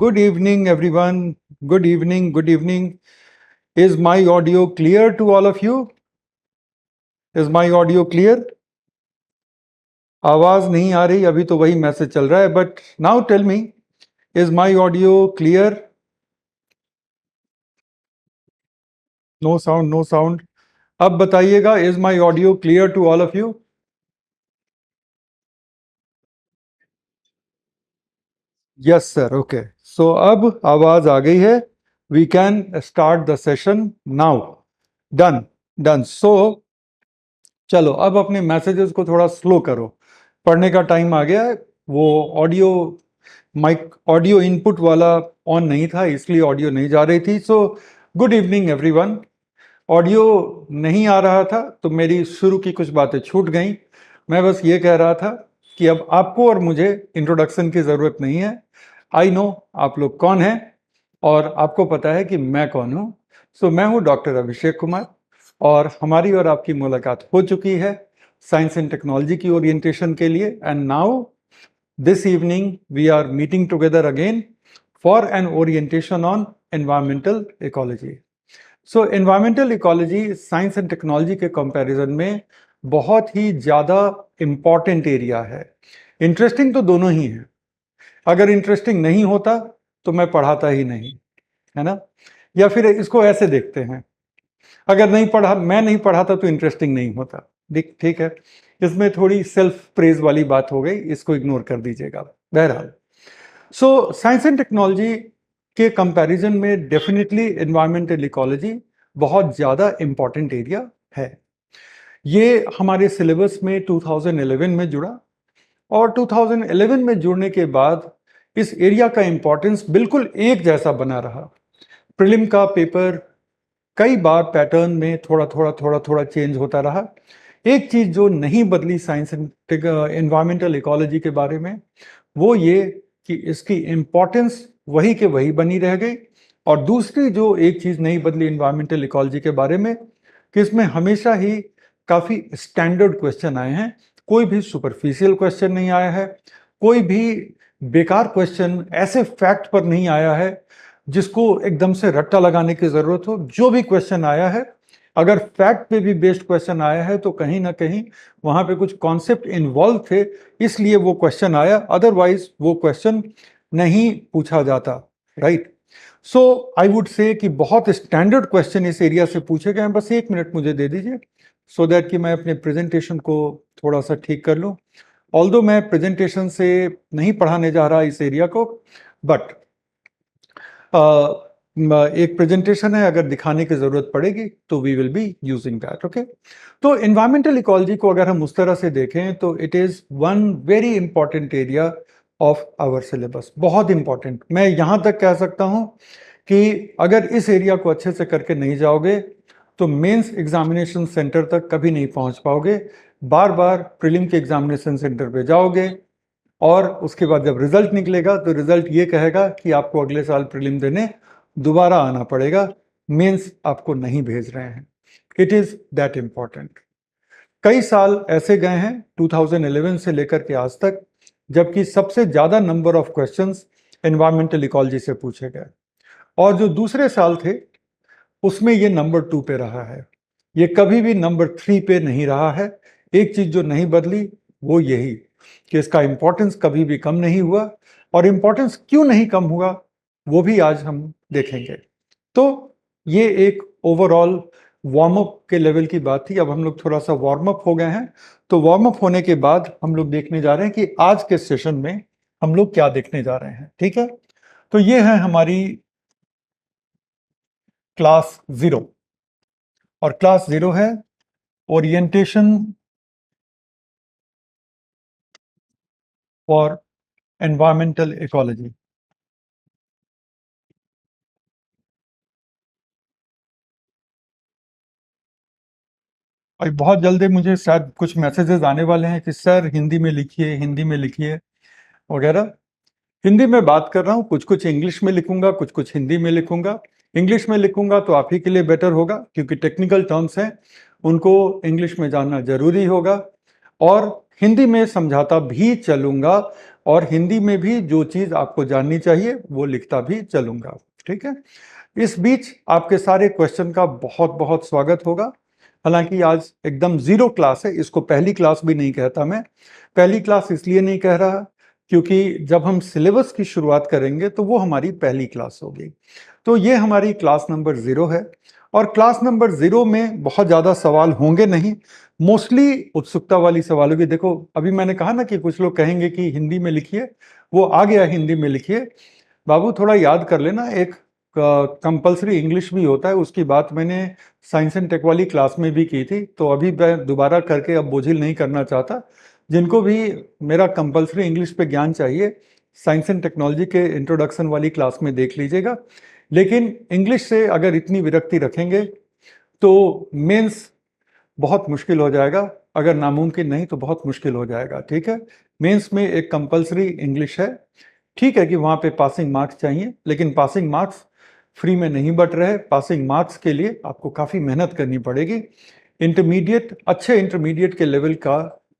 Good evening, everyone. Good evening. Good evening. Is my audio clear to all of you? Is my audio clear? आवाज नहीं आ रही, अभी तो वही message चल रहा है, but now tell me, is my audio clear? No sound, no sound. अब बताइएगा, is my audio clear to all of you? Yes sir, okay. So अब आवाज आ गई है. We can start the session now. Done. Done. So चलो अब अपने मैसेजेस को थोड़ा स्लो करो. पढ़ने का टाइम आ गया है. वो ऑडियो माइक ऑडियो इनपुट वाला ऑन नहीं था, इसलिए ऑडियो नहीं जा रही थी. So good evening everyone. Audio नहीं आ रहा था तो मेरी शुरू की कुछ बातें छूट गई. मैं बस ये कह रहा था कि अब आपको और मुझे इंट्रोडक्शन की ज़रूरत नहीं है. आई नो आप लोग कौन हैं और आपको पता है कि मैं कौन हूँ. सो मैं हूँ डॉक्टर अभिषेक कुमार और हमारी और आपकी मुलाकात हो चुकी है साइंस एंड टेक्नोलॉजी की ओरिएंटेशन के लिए. And now this evening we are meeting together again for an orientation on environmental ecology. So environmental ecology science and technology के कंपैरिजन में बहुत ही ज़्यादा इम्पॉर्टेंट एरिया है. इंटरेस्टिंग तो दोनों ही हैं. अगर इंटरेस्टिंग नहीं होता तो मैं पढ़ाता ही नहीं, है ना? या फिर इसको ऐसे देखते हैं, अगर मैं नहीं पढ़ाता तो इंटरेस्टिंग नहीं होता. ठीक है, इसमें थोड़ी सेल्फ प्रेज वाली बात हो गई, इसको इग्नोर कर दीजिएगा. बहरहाल, सो साइंस एंड टेक्नोलॉजी के कंपैरिजन में डेफिनेटली एनवायरमेंटल इकोलॉजी बहुत ज़्यादा इम्पॉर्टेंट एरिया है. ये हमारे सिलेबस में 2011 में जुड़ा और 2011 में जुड़ने के बाद इस एरिया का इम्पॉर्टेंस बिल्कुल एक जैसा बना रहा. प्रीलिम का पेपर कई बार पैटर्न में थोड़ा चेंज होता रहा. एक चीज़ जो नहीं बदली साइंस एंड एनवायरमेंटल इकोलॉजी के बारे में, वो ये कि इसकी इम्पॉर्टेंस वही के वही बनी रह गई. और दूसरी जो एक चीज़ नहीं बदली एनवायरमेंटल इकोलॉजी के बारे में, कि इसमें हमेशा ही काफ़ी स्टैंडर्ड क्वेश्चन आए हैं. कोई भी सुपरफिशियल क्वेश्चन नहीं आया है, कोई भी बेकार क्वेश्चन ऐसे फैक्ट पर नहीं आया है जिसको एकदम से रट्टा लगाने की ज़रूरत हो. जो भी क्वेश्चन आया है, अगर फैक्ट पे भी बेस्ड क्वेश्चन आया है तो कहीं ना कहीं वहाँ पे कुछ कॉन्सेप्ट इन्वॉल्व थे, इसलिए वो क्वेश्चन आया. अदरवाइज वो क्वेश्चन नहीं पूछा जाता. Right. So I would say कि बहुत स्टैंडर्ड क्वेश्चन इस एरिया से पूछे गए हैं. बस 1 मिनट मुझे दे दीजिए सो दैट कि मैं अपने प्रेजेंटेशन को थोड़ा सा ठीक कर लूँ. ऑल्दो मैं प्रेजेंटेशन से नहीं पढ़ाने जा रहा इस एरिया को, बट एक प्रेजेंटेशन है, अगर दिखाने की जरूरत पड़ेगी तो we will be using that. Okay. तो एनवायरमेंटल इकोलॉजी को अगर हम उस तरह से देखें तो it is one very important area of our syllabus. बहुत इंपॉर्टेंट. मैं यहाँ तक कह सकता हूँ कि अगर इस एरिया को अच्छे से करके नहीं जाओगे तो मेंस एग्जामिनेशन सेंटर तक कभी नहीं पहुँच पाओगे. बार बार प्रीलिम के एग्जामिनेशन सेंटर पे जाओगे और उसके बाद जब रिजल्ट निकलेगा तो रिजल्ट ये कहेगा कि आपको अगले साल प्रीलिम देने दोबारा आना पड़ेगा, मेंस आपको नहीं भेज रहे हैं. It is that important. कई साल ऐसे गए हैं 2011 से लेकर के आज तक जबकि सबसे ज़्यादा number of questions environmental ecology से पूछे गए, और जो दूसरे साल थे उसमें ये नंबर 2 पे रहा है. ये कभी भी नंबर 3 पे नहीं रहा है. एक चीज़ जो नहीं बदली वो यही कि इसका इम्पोर्टेंस कभी भी कम नहीं हुआ, और इम्पोर्टेंस क्यों नहीं कम हुआ वो भी आज हम देखेंगे. तो ये एक ओवरऑल वार्म अप के लेवल की बात थी. अब हम लोग थोड़ा सा वार्म अप हो गए हैं, तो वार्म अप होने के बाद हम लोग देखने जा रहे हैं कि आज के सेशन में हम लोग क्या देखने जा रहे हैं. ठीक है. तो ये है हमारी क्लास 0, और क्लास 0 है ओरिएंटेशन फॉर एनवायरमेंटल इकोलॉजी. भाई बहुत जल्दी मुझे शायद कुछ मैसेजेस आने वाले हैं कि सर हिंदी में लिखिए, हिंदी में लिखिए वगैरह. हिंदी में बात कर रहा हूँ, कुछ कुछ इंग्लिश में लिखूंगा, कुछ कुछ हिंदी में लिखूंगा. इंग्लिश में लिखूंगा तो आप ही के लिए बेटर होगा क्योंकि टेक्निकल टर्म्स हैं, उनको इंग्लिश में जानना जरूरी होगा. और हिंदी में समझाता भी चलूंगा, और हिंदी में भी जो चीज़ आपको जाननी चाहिए वो लिखता भी चलूँगा, ठीक है। इस बीच आपके सारे क्वेश्चन का बहुत बहुत स्वागत होगा। हालांकि आज एकदम ज़ीरो क्लास है, इसको पहली क्लास भी नहीं कहता मैं। पहली क्लास इसलिए नहीं कह रहा क्योंकि जब हम सिलेबस की शुरुआत करेंगे तो वो हमारी पहली क्लास होगी। तो ये हमारी क्लास नंबर 0 है और क्लास नंबर 0 में बहुत ज़्यादा सवाल होंगे नहीं, मोस्टली उत्सुकता वाली सवाल होगी। देखो अभी मैंने कहा ना कि कुछ लोग कहेंगे कि हिंदी में लिखिए, वो आ गया हिंदी में लिखिए। बाबू थोड़ा याद कर लेना, एक कंपलसरी इंग्लिश भी होता है, उसकी बात मैंने साइंस एंड टेक वाली क्लास में भी की थी, तो अभी मैं दोबारा करके अब बोझिल नहीं करना चाहता। जिनको भी मेरा कंपलसरी इंग्लिश पे ज्ञान चाहिए, साइंस एंड टेक्नोलॉजी के इंट्रोडक्शन वाली क्लास में देख लीजिएगा। लेकिन इंग्लिश से अगर इतनी विरक्ति रखेंगे तो मेंस बहुत मुश्किल हो जाएगा, अगर नामुमकिन नहीं तो बहुत मुश्किल हो जाएगा, ठीक है। मेंस में एक कंपलसरी इंग्लिश है, ठीक है कि वहाँ पे पासिंग मार्क्स चाहिए, लेकिन पासिंग मार्क्स फ्री में नहीं बट रहे। पासिंग मार्क्स के लिए आपको काफ़ी मेहनत करनी पड़ेगी। इंटरमीडिएट, अच्छे इंटरमीडिएट के लेवल का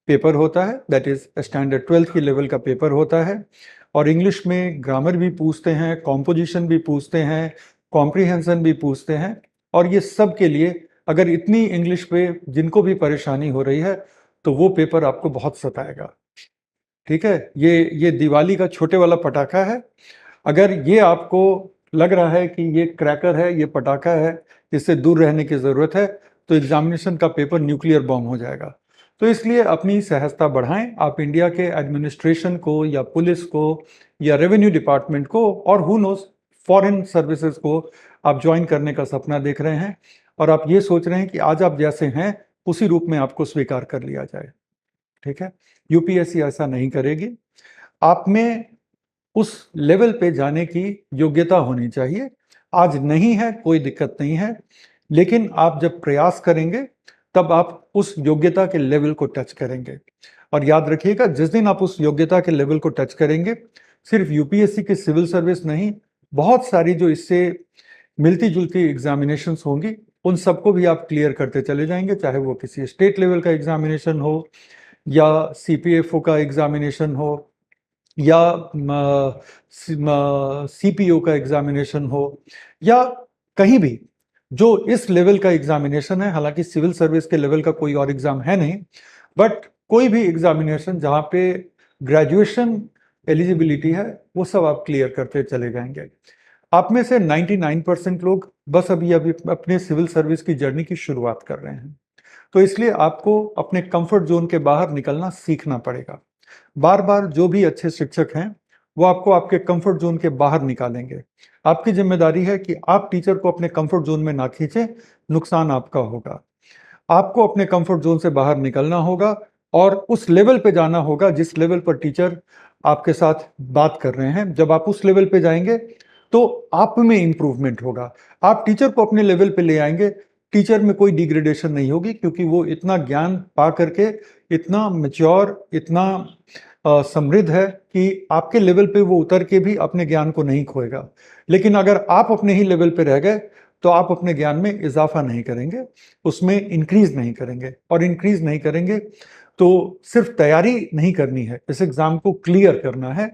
पेपर होता है, दैट इज स्टैंडर्ड 12th के लेवल का पेपर होता है। और इंग्लिश में ग्रामर भी पूछते हैं, कॉम्पोजिशन भी पूछते हैं, कॉम्प्रीहेंशन भी पूछते हैं। और ये सब के लिए अगर इतनी इंग्लिश पे जिनको भी परेशानी हो रही है तो वो पेपर आपको बहुत सताएगा, ठीक है। ये दिवाली का छोटे वाला पटाखा है। अगर ये आपको लग रहा है कि ये क्रैकर है, ये पटाखा है, इससे दूर रहने की ज़रूरत है, तो एग्जामिनेशन का पेपर न्यूक्लियर बॉम्ब हो जाएगा। तो इसलिए अपनी सहजता बढ़ाएं। आप इंडिया के एडमिनिस्ट्रेशन को या पुलिस को या रेवेन्यू डिपार्टमेंट को और हु नोस फॉरेन सर्विसेज को आप ज्वाइन करने का सपना देख रहे हैं और आप ये सोच रहे हैं कि आज आप जैसे हैं उसी रूप में आपको स्वीकार कर लिया जाए, ठीक है। यूपीएससी ऐसा नहीं करेगी। आप में उस लेवल पे जाने की योग्यता होनी चाहिए। आज नहीं है, कोई दिक्कत नहीं है, लेकिन आप जब प्रयास करेंगे तब आप उस योग्यता के लेवल को टच करेंगे। और याद रखिएगा, जिस दिन आप उस योग्यता के लेवल को टच करेंगे, सिर्फ यूपीएससी की सिविल सर्विस नहीं, बहुत सारी जो इससे मिलती जुलती एग्जामिनेशंस होंगी उन सबको भी आप क्लियर करते चले जाएंगे, चाहे वो किसी स्टेट लेवल का एग्जामिनेशन हो या सीपीएफओ का एग्जामिनेशन हो या सीपीओ का एग्जामिनेशन हो या कहीं भी जो इस लेवल का एग्जामिनेशन है। हालांकि सिविल सर्विस के लेवल का कोई और एग्जाम है नहीं, बट कोई भी एग्जामिनेशन जहां पे ग्रेजुएशन एलिजिबिलिटी है वो सब आप क्लियर करते चले जाएंगे। आप में से 99% लोग बस अभी अभी अपने सिविल सर्विस की जर्नी की शुरुआत कर रहे हैं, तो इसलिए आपको अपने कंफर्ट जोन के बाहर निकलना सीखना पड़ेगा। बार बार जो भी अच्छे शिक्षक हैं वो आपको आपके कंफर्ट जोन के बाहर निकालेंगे। आपकी जिम्मेदारी है कि आप टीचर को अपने कंफर्ट जोन में ना खींचें, नुकसान आपका होगा। आपको अपने कंफर्ट जोन से बाहर निकलना होगा और उस लेवल पे जाना होगा जिस लेवल पर टीचर आपके साथ बात कर रहे हैं। जब आप उस लेवल पे जाएंगे तो आप में इंप्रूवमेंट होगा। आप टीचर को अपने लेवल पे ले आएंगे, टीचर में कोई डिग्रेडेशन नहीं होगी, क्योंकि वो इतना ज्ञान पा करके इतना मैच्योर, इतना समृद्ध है कि आपके लेवल पे वो उतर के भी अपने ज्ञान को नहीं खोएगा। लेकिन अगर आप अपने ही लेवल पे रह गए तो आप अपने ज्ञान में इजाफा नहीं करेंगे, उसमें इंक्रीज नहीं करेंगे, और इंक्रीज नहीं करेंगे तो सिर्फ तैयारी नहीं करनी है, इस एग्जाम को क्लियर करना है,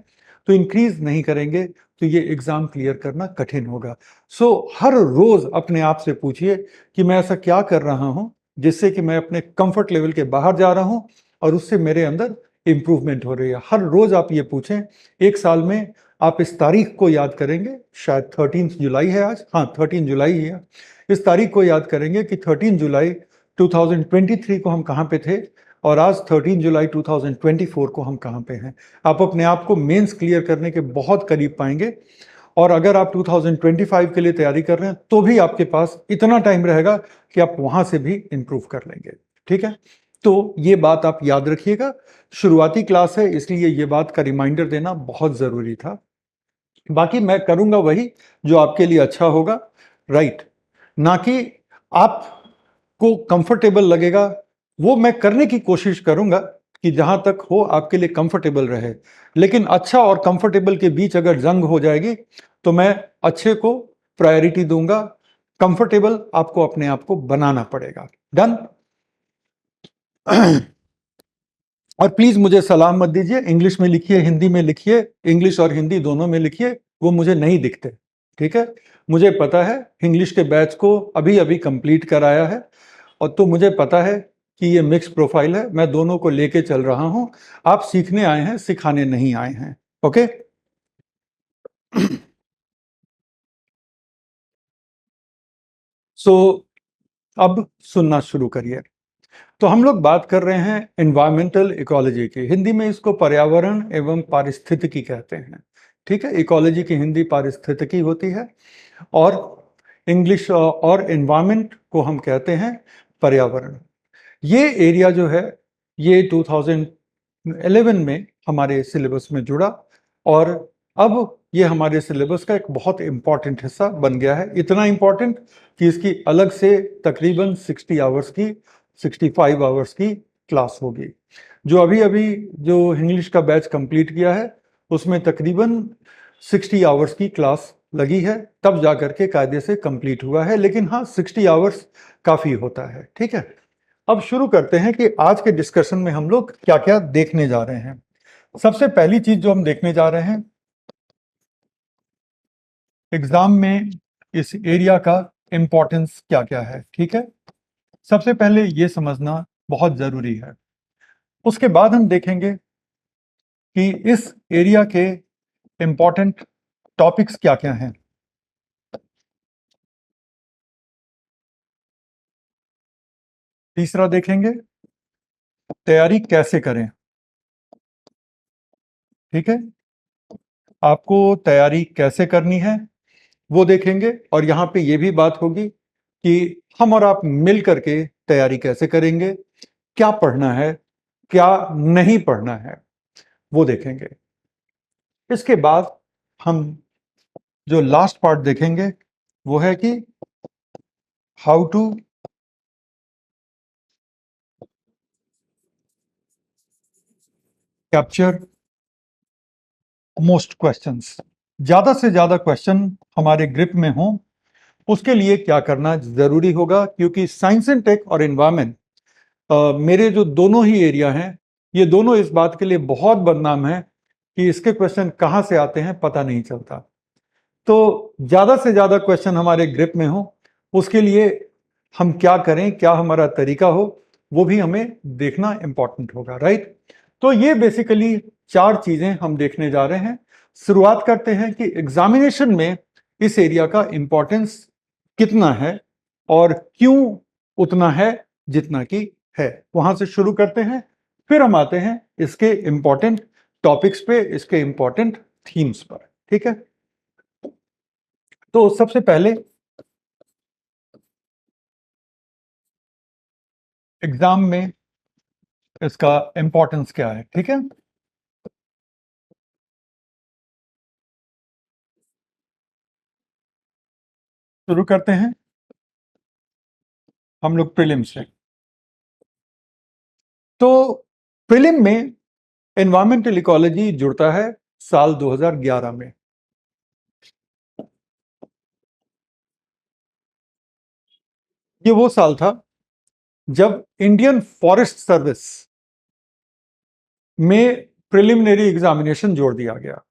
तो इंक्रीज नहीं करेंगे तो ये एग्जाम क्लियर करना कठिन होगा। सो हर रोज अपने आप से पूछिए कि मैं ऐसा क्या कर रहा हूं जिससे कि मैं अपने कंफर्ट लेवल के बाहर जा रहा हूं और उससे मेरे अंदर इंप्रूवमेंट हो रही है। हर रोज आप ये पूछें। एक साल में आप इस तारीख को याद करेंगे, शायद 13 जुलाई है आज, हाँ 13 जुलाई ही है। इस तारीख को याद करेंगे कि 13 जुलाई 2023 को हम कहाँ पे थे और आज 13 जुलाई 2024 को हम कहाँ पे हैं। आप अपने आप को मेंस क्लियर करने के बहुत करीब पाएंगे। और अगर आप 2025 के लिए तैयारी कर रहे हैं तो भी आपके पास इतना टाइम रहेगा कि आप वहां से भी इंप्रूव कर लेंगे, ठीक है। तो ये बात आप याद रखिएगा। शुरुआती क्लास है इसलिए ये बात का रिमाइंडर देना बहुत जरूरी था। बाकी मैं करूंगा वही जो आपके लिए अच्छा होगा, राइट, ना कि आपको कंफर्टेबल लगेगा। वो मैं करने की कोशिश करूंगा कि जहां तक हो आपके लिए कंफर्टेबल रहे, लेकिन अच्छा और कंफर्टेबल के बीच अगर जंग हो जाएगी तो मैं अच्छे को प्रायोरिटी दूंगा। कंफर्टेबल आपको अपने आप को बनाना पड़ेगा। डन। और प्लीज मुझे सलाम मत दीजिए, इंग्लिश में लिखिए, हिंदी में लिखिए, इंग्लिश और हिंदी दोनों में लिखिए, वो मुझे नहीं दिखते। ठीक है, मुझे पता है इंग्लिश के बैच को अभी अभी कंप्लीट कराया है, और तो मुझे पता है कि ये मिक्स प्रोफाइल है, मैं दोनों को लेके चल रहा हूं। आप सीखने आए हैं, सिखाने नहीं आए हैं। ओके सो अब सुनना शुरू करिए। तो हम लोग बात कर रहे हैं एनवायरमेंटल इकोलॉजी की, हिंदी में इसको पर्यावरण एवं पारिस्थितिकी कहते हैं। ठीक है, इकोलॉजी की हिंदी पारिस्थितिकी होती है, और इंग्लिश और एनवायरमेंट को हम कहते हैं पर्यावरण। ये एरिया जो है ये 2011 में हमारे सिलेबस में जुड़ा, और अब ये हमारे सिलेबस का एक बहुत इम्पॉर्टेंट हिस्सा बन गया है। इतना इम्पॉर्टेंट कि इसकी अलग से तकरीबन 60 आवर्स की, 65 आवर्स की क्लास होगी। जो अभी अभी जो इंग्लिश का बैच कंप्लीट किया है उसमें तकरीबन 60 आवर्स की क्लास लगी है, तब जा करके कायदे से कंप्लीट हुआ है। लेकिन हाँ, 60 आवर्स काफ़ी होता है। ठीक है, अब शुरू करते हैं कि आज के डिस्कशन में हम लोग क्या क्या देखने जा रहे हैं। सबसे पहली चीज जो हम देखने जा रहे हैं, एग्जाम में इस एरिया का इंपॉर्टेंस क्या क्या है। ठीक है, सबसे पहले ये समझना बहुत जरूरी है। उसके बाद हम देखेंगे कि इस एरिया के इंपॉर्टेंट टॉपिक्स क्या क्या हैं। तीसरा देखेंगे तैयारी कैसे करें। ठीक है, आपको तैयारी कैसे करनी है वो देखेंगे, और यहाँ पे ये भी बात होगी कि हम और आप मिल करके तैयारी कैसे करेंगे, क्या पढ़ना है, क्या नहीं पढ़ना है, वो देखेंगे। इसके बाद हम जो लास्ट पार्ट देखेंगे वो है कि how to capture most questions. ज्यादा से ज्यादा क्वेश्चन हमारे ग्रिप में हो, उसके लिए क्या करना जरूरी होगा, क्योंकि साइंस एंड टेक और एनवायरमेंट मेरे जो दोनों ही एरिया हैं, ये दोनों इस बात के लिए बहुत बदनाम है कि इसके क्वेश्चन कहाँ से आते हैं पता नहीं चलता। तो ज़्यादा से ज़्यादा क्वेश्चन हमारे ग्रिप में हो, उसके लिए हम क्या करें, क्या हमारा तरीका हो, वो भी हमें देखना इम्पॉर्टेंट होगा। राइट, तो ये बेसिकली चार चीज़ें हम देखने जा रहे हैं। शुरुआत करते हैं कि एग्जामिनेशन में इस एरिया का इम्पॉर्टेंस कितना है और क्यों उतना है जितना कि है, वहां से शुरू करते हैं। फिर हम आते हैं इसके इम्पॉर्टेंट टॉपिक्स पे, इसके इम्पॉर्टेंट थीम्स पर। ठीक है, तो सबसे पहले एग्जाम में इसका इम्पोर्टेंस क्या है। ठीक है, शुरू करते हैं हम लोग प्रीलिम से। तो प्रीलिम में एनवायरमेंटल इकोलॉजी जुड़ता है साल 2011 में। ये वो साल था जब इंडियन फॉरेस्ट सर्विस में प्रिलिमिनरी एग्जामिनेशन जोड़ दिया गया।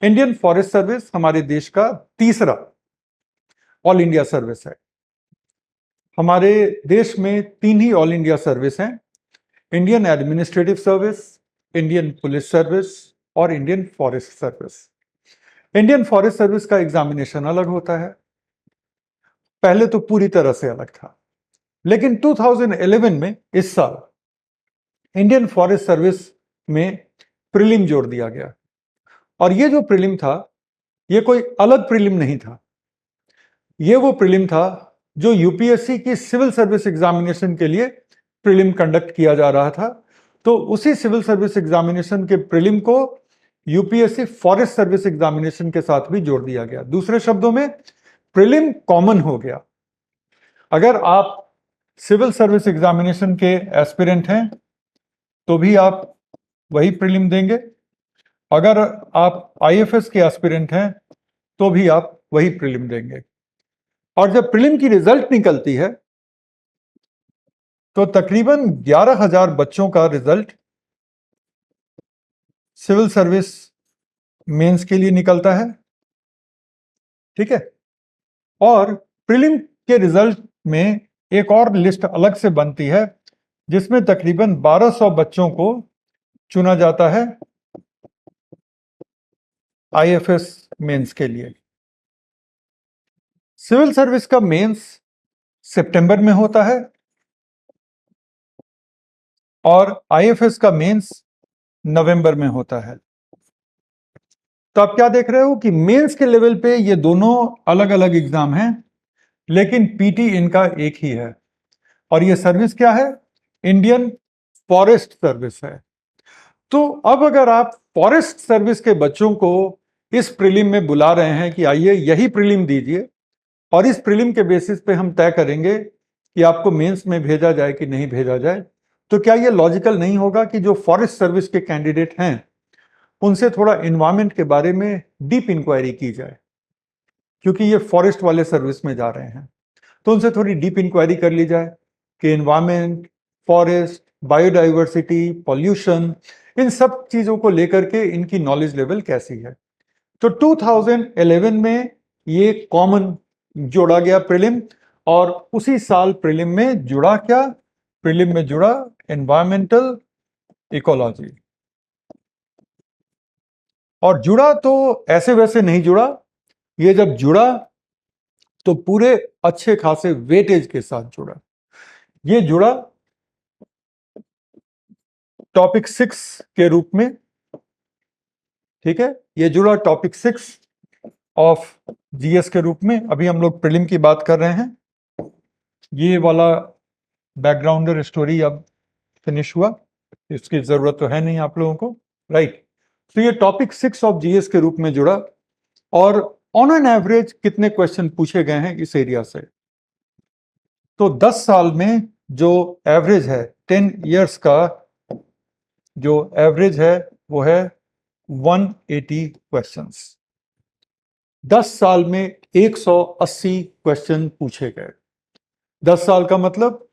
इंडियन फॉरेस्ट सर्विस हमारे देश का तीसरा ऑल इंडिया सर्विस है। हमारे देश में तीन ही ऑल इंडिया सर्विस हैं, Indian administrative service, Indian police service और Indian forest service. Indian forest service का एग्जामिनेशन अलग होता है, पहले तो पूरी तरह से अलग था, लेकिन 2011 में इस साल इंडियन फॉरेस्ट सर्विस में प्रीलिम जोड़ दिया गया। और ये जो प्रीलिम था ये कोई अलग प्रीलिम नहीं था, ये वो प्रीलिम था जो यूपीएससी की सिविल सर्विस एग्जामिनेशन के लिए प्रीलिम कंडक्ट किया जा रहा था। तो उसी सिविल सर्विस एग्जामिनेशन के प्रीलिम को यूपीएससी फॉरेस्ट सर्विस एग्जामिनेशन के साथ भी जोड़ दिया गया। दूसरे शब्दों में प्रीलिम कॉमन हो गया। अगर आप सिविल सर्विस एग्जामिनेशन के एस्पिरेंट हैं तो भी आप वही प्रीलिम देंगे, अगर आप आईएफएस के एस्पिरेंट हैं तो भी आप वही प्रीलिम देंगे। और जब प्रीलिम की रिजल्ट निकलती है तो तकरीबन 11,000 बच्चों का रिजल्ट सिविल सर्विस मेंस के लिए निकलता है, ठीक है। और प्रीलिम के रिजल्ट में एक और लिस्ट अलग से बनती है जिसमें तकरीबन 1200 बच्चों को चुना जाता है आईएफएस मेंस के लिए। सिविल सर्विस का मेंस सितंबर में होता है और आईएफएस का मेंस नवंबर में होता है। तो आप क्या देख रहे हो कि मेंस के लेवल पे ये दोनों अलग अलग एग्जाम हैं, लेकिन पीटी इनका एक ही है। और ये सर्विस क्या है? इंडियन फॉरेस्ट सर्विस है। तो अब अगर आप फॉरेस्ट सर्विस के बच्चों को इस प्रीलिम में बुला रहे हैं कि आइए यही प्रीलिम दीजिए और इस प्रीलिम के बेसिस पे हम तय करेंगे कि आपको मेंस में भेजा जाए कि नहीं भेजा जाए, तो क्या ये लॉजिकल नहीं होगा कि जो फॉरेस्ट सर्विस के कैंडिडेट हैं उनसे थोड़ा एनवायरमेंट के बारे में डीप इंक्वायरी की जाए, क्योंकि ये फॉरेस्ट वाले सर्विस में जा रहे हैं। तो उनसे थोड़ी डीप इंक्वायरी कर ली जाए कि एनवायरमेंट, फॉरेस्ट, बायोडाइवर्सिटी, पॉल्यूशन, इन सब चीजों को लेकर के इनकी नॉलेज लेवल कैसी है। तो 2011 में ये कॉमन जोड़ा गया प्रीलिम, और उसी साल प्रीलिम में जुड़ा क्या? प्रीलिम में जुड़ा एनवायरमेंटल इकोलॉजी। और जुड़ा तो ऐसे वैसे नहीं जुड़ा, ये जब जुड़ा तो पूरे अच्छे खासे वेटेज के साथ जुड़ा। ये जुड़ा टॉपिक 6 के रूप में, ठीक है। ये जुड़ा टॉपिक 6 ऑफ जीएस के रूप में। अभी हम लोग प्रीलिम की बात कर रहे हैं। ये वाला बैकग्राउंडर स्टोरी अब फिनिश हुआ, इसकी जरूरत तो है नहीं आप लोगों को, राइट। तो ये टॉपिक 6 ऑफ जीएस के रूप में जुड़ा। और ऑन एन एवरेज कितने क्वेश्चन पूछे गए हैं इस एरिया से? तो 10 साल में जो एवरेज है, 10 इयर्स का जो एवरेज है वो है 180 क्वेश्चंस। 10 साल में 180 क्वेश्चन पूछे गए। 10 साल का मतलब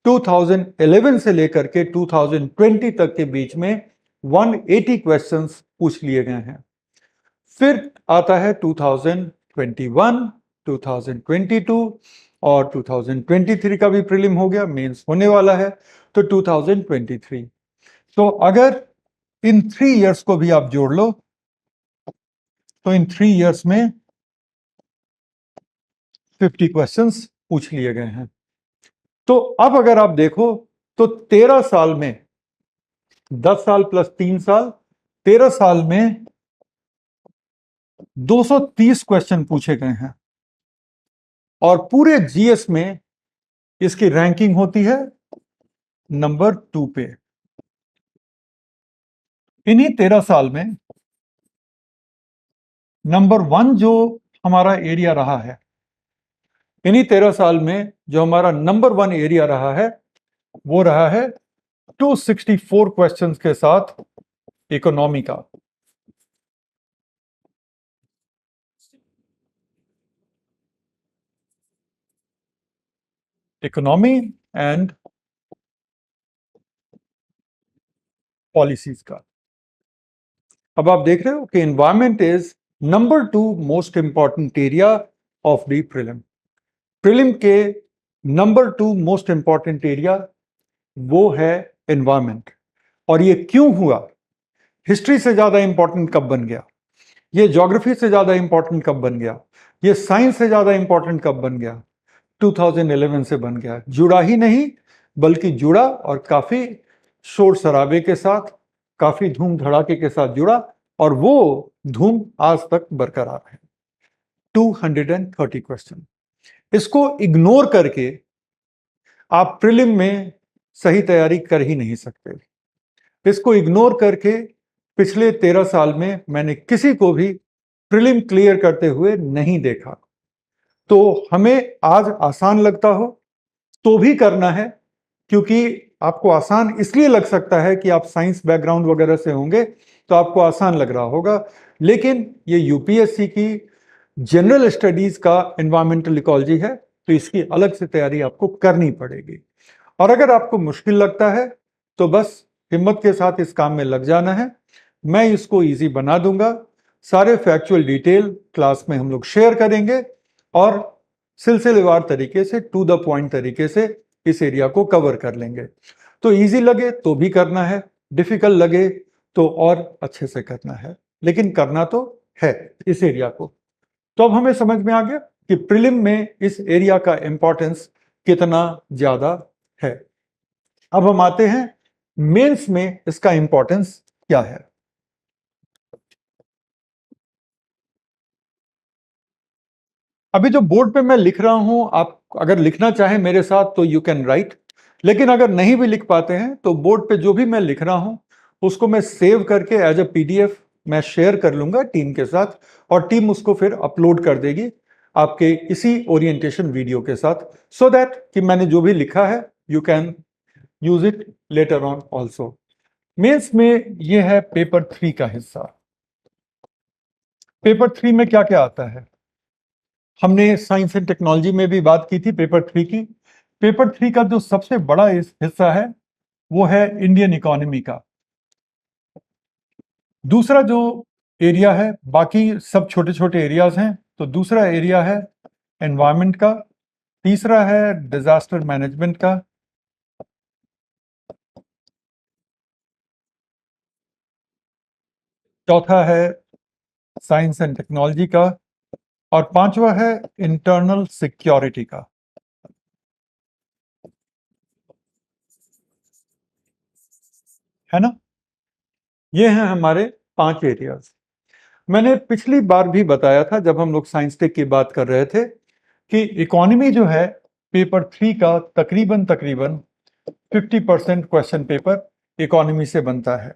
2011 से लेकर के 2020 तक के बीच में 180 क्वेश्चंस पूछ लिए गए हैं। फिर आता है 2021, 2022 और 2023 का भी प्रीलिम हो गया, मेंस होने वाला है, तो 2023। तो अगर इन 3 इयर्स को भी आप जोड़ लो तो इन 3 इयर्स में 50 क्वेश्चंस पूछ लिए गए हैं। तो अब अगर आप देखो तो 13 साल में, 10 साल प्लस 3 साल, 13 साल में 230 क्वेश्चन पूछे गए हैं। और पूरे जीएस में इसकी रैंकिंग होती है नंबर 2 पे। इन्हीं 13 साल में नंबर 1 जो हमारा एरिया रहा है, इन्हीं 13 साल में जो हमारा नंबर 1 एरिया रहा है वो रहा है 264 क्वेश्चंस के साथ इकोनॉमी का। इकोनॉमी एंड पॉलिसीज का। अब आप देख रहे हो कि environment is number 2 most important area of the prelim. Prelim के नंबर 2 मोस्ट इंपॉर्टेंट एरिया वो है एनवायरमेंट। और ये क्यों हुआ? हिस्ट्री से ज्यादा इंपॉर्टेंट कब बन गया? ये ज्योग्राफी से ज्यादा इंपॉर्टेंट कब बन गया? ये साइंस से ज्यादा इंपॉर्टेंट कब बन गया? 2011 से बन गया। जुड़ा ही नहीं बल्कि जुड़ा, और काफी शोर शराबे के साथ, काफी धूम धड़ाके के साथ जुड़ा, और वो धूम आज तक बरकरार है। 230 क्वेश्चन। इसको इग्नोर करके आप प्रीलिम में सही तैयारी कर ही नहीं सकते। इसको इग्नोर करके पिछले 13 साल में मैंने किसी को भी प्रीलिम क्लियर करते हुए नहीं देखा। तो हमें आज आसान लगता हो तो भी करना है, क्योंकि आपको आसान इसलिए लग सकता है कि आप साइंस बैकग्राउंड वगैरह से होंगे तो आपको आसान लग रहा होगा, लेकिन ये यूपीएससी की जनरल स्टडीज का एनवायरमेंटल इकोलॉजी है, तो इसकी अलग से तैयारी आपको करनी पड़ेगी। और अगर आपको मुश्किल लगता है तो बस हिम्मत के साथ इस काम में लग जाना है। मैं इसको इजी बना दूंगा, सारे फैक्चुअल डिटेल क्लास में हम लोग शेयर करेंगे और सिलसिलेवार तरीके से टू द पॉइंट तरीके से इस एरिया को कवर कर लेंगे। तो इजी लगे तो भी करना है, डिफिकल्ट लगे तो और अच्छे से करना है, लेकिन करना तो है इस एरिया को। तो अब हमें समझ में आ गया कि प्रीलिम में इस एरिया का इंपॉर्टेंस कितना ज्यादा है। अब हम आते हैं मेंस में इसका इंपॉर्टेंस क्या है। अभी जो बोर्ड पे मैं लिख रहा हूं, आप अगर लिखना चाहें मेरे साथ तो यू कैन राइट, लेकिन अगर नहीं भी लिख पाते हैं तो बोर्ड पे जो भी मैं लिख रहा हूं उसको मैं सेव करके एज अ पीडीएफ मैं शेयर कर लूंगा टीम के साथ, और टीम उसको फिर अपलोड कर देगी आपके इसी ओरिएंटेशन वीडियो के साथ, सो दैट कि मैंने जो भी लिखा है you can use it later on also. Mains में ये है पेपर 3 का हिस्सा। पेपर 3 में क्या क्या आता है, हमने साइंस एंड टेक्नोलॉजी में भी बात की थी पेपर 3 की। पेपर 3 का जो सबसे बड़ा हिस्सा है वो है इंडियन इकोनॉमी का। दूसरा जो एरिया है, बाकी सब छोटे छोटे एरियाज हैं, तो दूसरा एरिया है एनवायरनमेंट का, तीसरा है डिजास्टर मैनेजमेंट का, चौथा है साइंस एंड टेक्नोलॉजी का, और पांचवा है इंटरनल सिक्योरिटी का। है ना, ये हैं हमारे 5 एरियाज। मैंने पिछली बार भी बताया था जब हम लोग साइंस टेक की बात कर रहे थे कि इकोनॉमी जो है पेपर 3 का तकरीबन तकरीबन 50% क्वेश्चन पेपर इकोनॉमी से बनता है।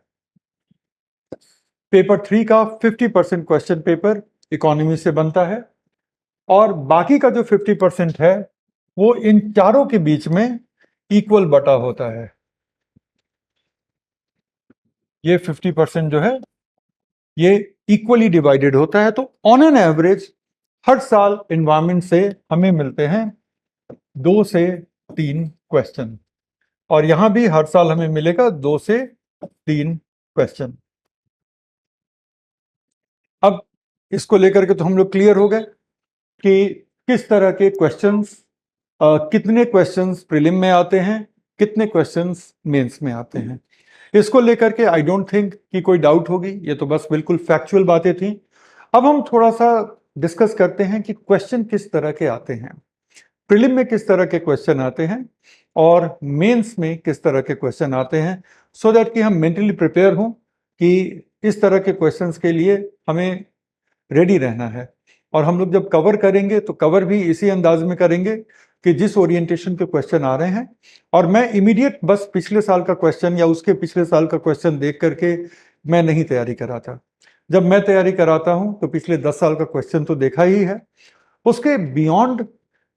पेपर 3 का 50% क्वेश्चन पेपर इकोनॉमी से बनता है, और बाकी का जो 50% है वो इन चारों के बीच में इक्वल बटा होता है। ये 50% जो है ये इक्वली डिवाइडेड होता है। तो ऑन एन एवरेज हर साल एनवायरनमेंट से हमें मिलते हैं 2 से 3 क्वेश्चन, और यहां भी हर साल हमें मिलेगा 2 से 3 क्वेश्चन। अब इसको लेकर के तो हम लोग क्लियर हो गए कि किस तरह के क्वेश्चंस, कितने क्वेश्चंस प्रीलिम में आते हैं, कितने क्वेश्चंस मेंस में आते हैं। इसको लेकर के आई डोंट थिंक कि कोई डाउट होगी, ये तो बस बिल्कुल फैक्चुअल बातें थी। अब हम थोड़ा सा डिस्कस करते हैं कि क्वेश्चन किस तरह के आते हैं, प्रीलिम में किस तरह के क्वेश्चन आते हैं और मेंस में किस तरह के क्वेश्चन आते हैं, सो दैट कि हम मेंटली प्रिपेयर हों कि इस तरह के क्वेश्चंस के लिए हमें रेडी रहना है। और हम लोग जब कवर करेंगे तो कवर भी इसी अंदाज में करेंगे कि जिस ओरिएंटेशन के क्वेश्चन आ रहे हैं, और मैं इमीडिएट बस पिछले साल का क्वेश्चन या उसके पिछले साल का क्वेश्चन देख करके मैं नहीं तैयारी कराता। जब मैं तैयारी कराता हूं तो पिछले 10 साल का क्वेश्चन तो देखा ही है, उसके बियॉन्ड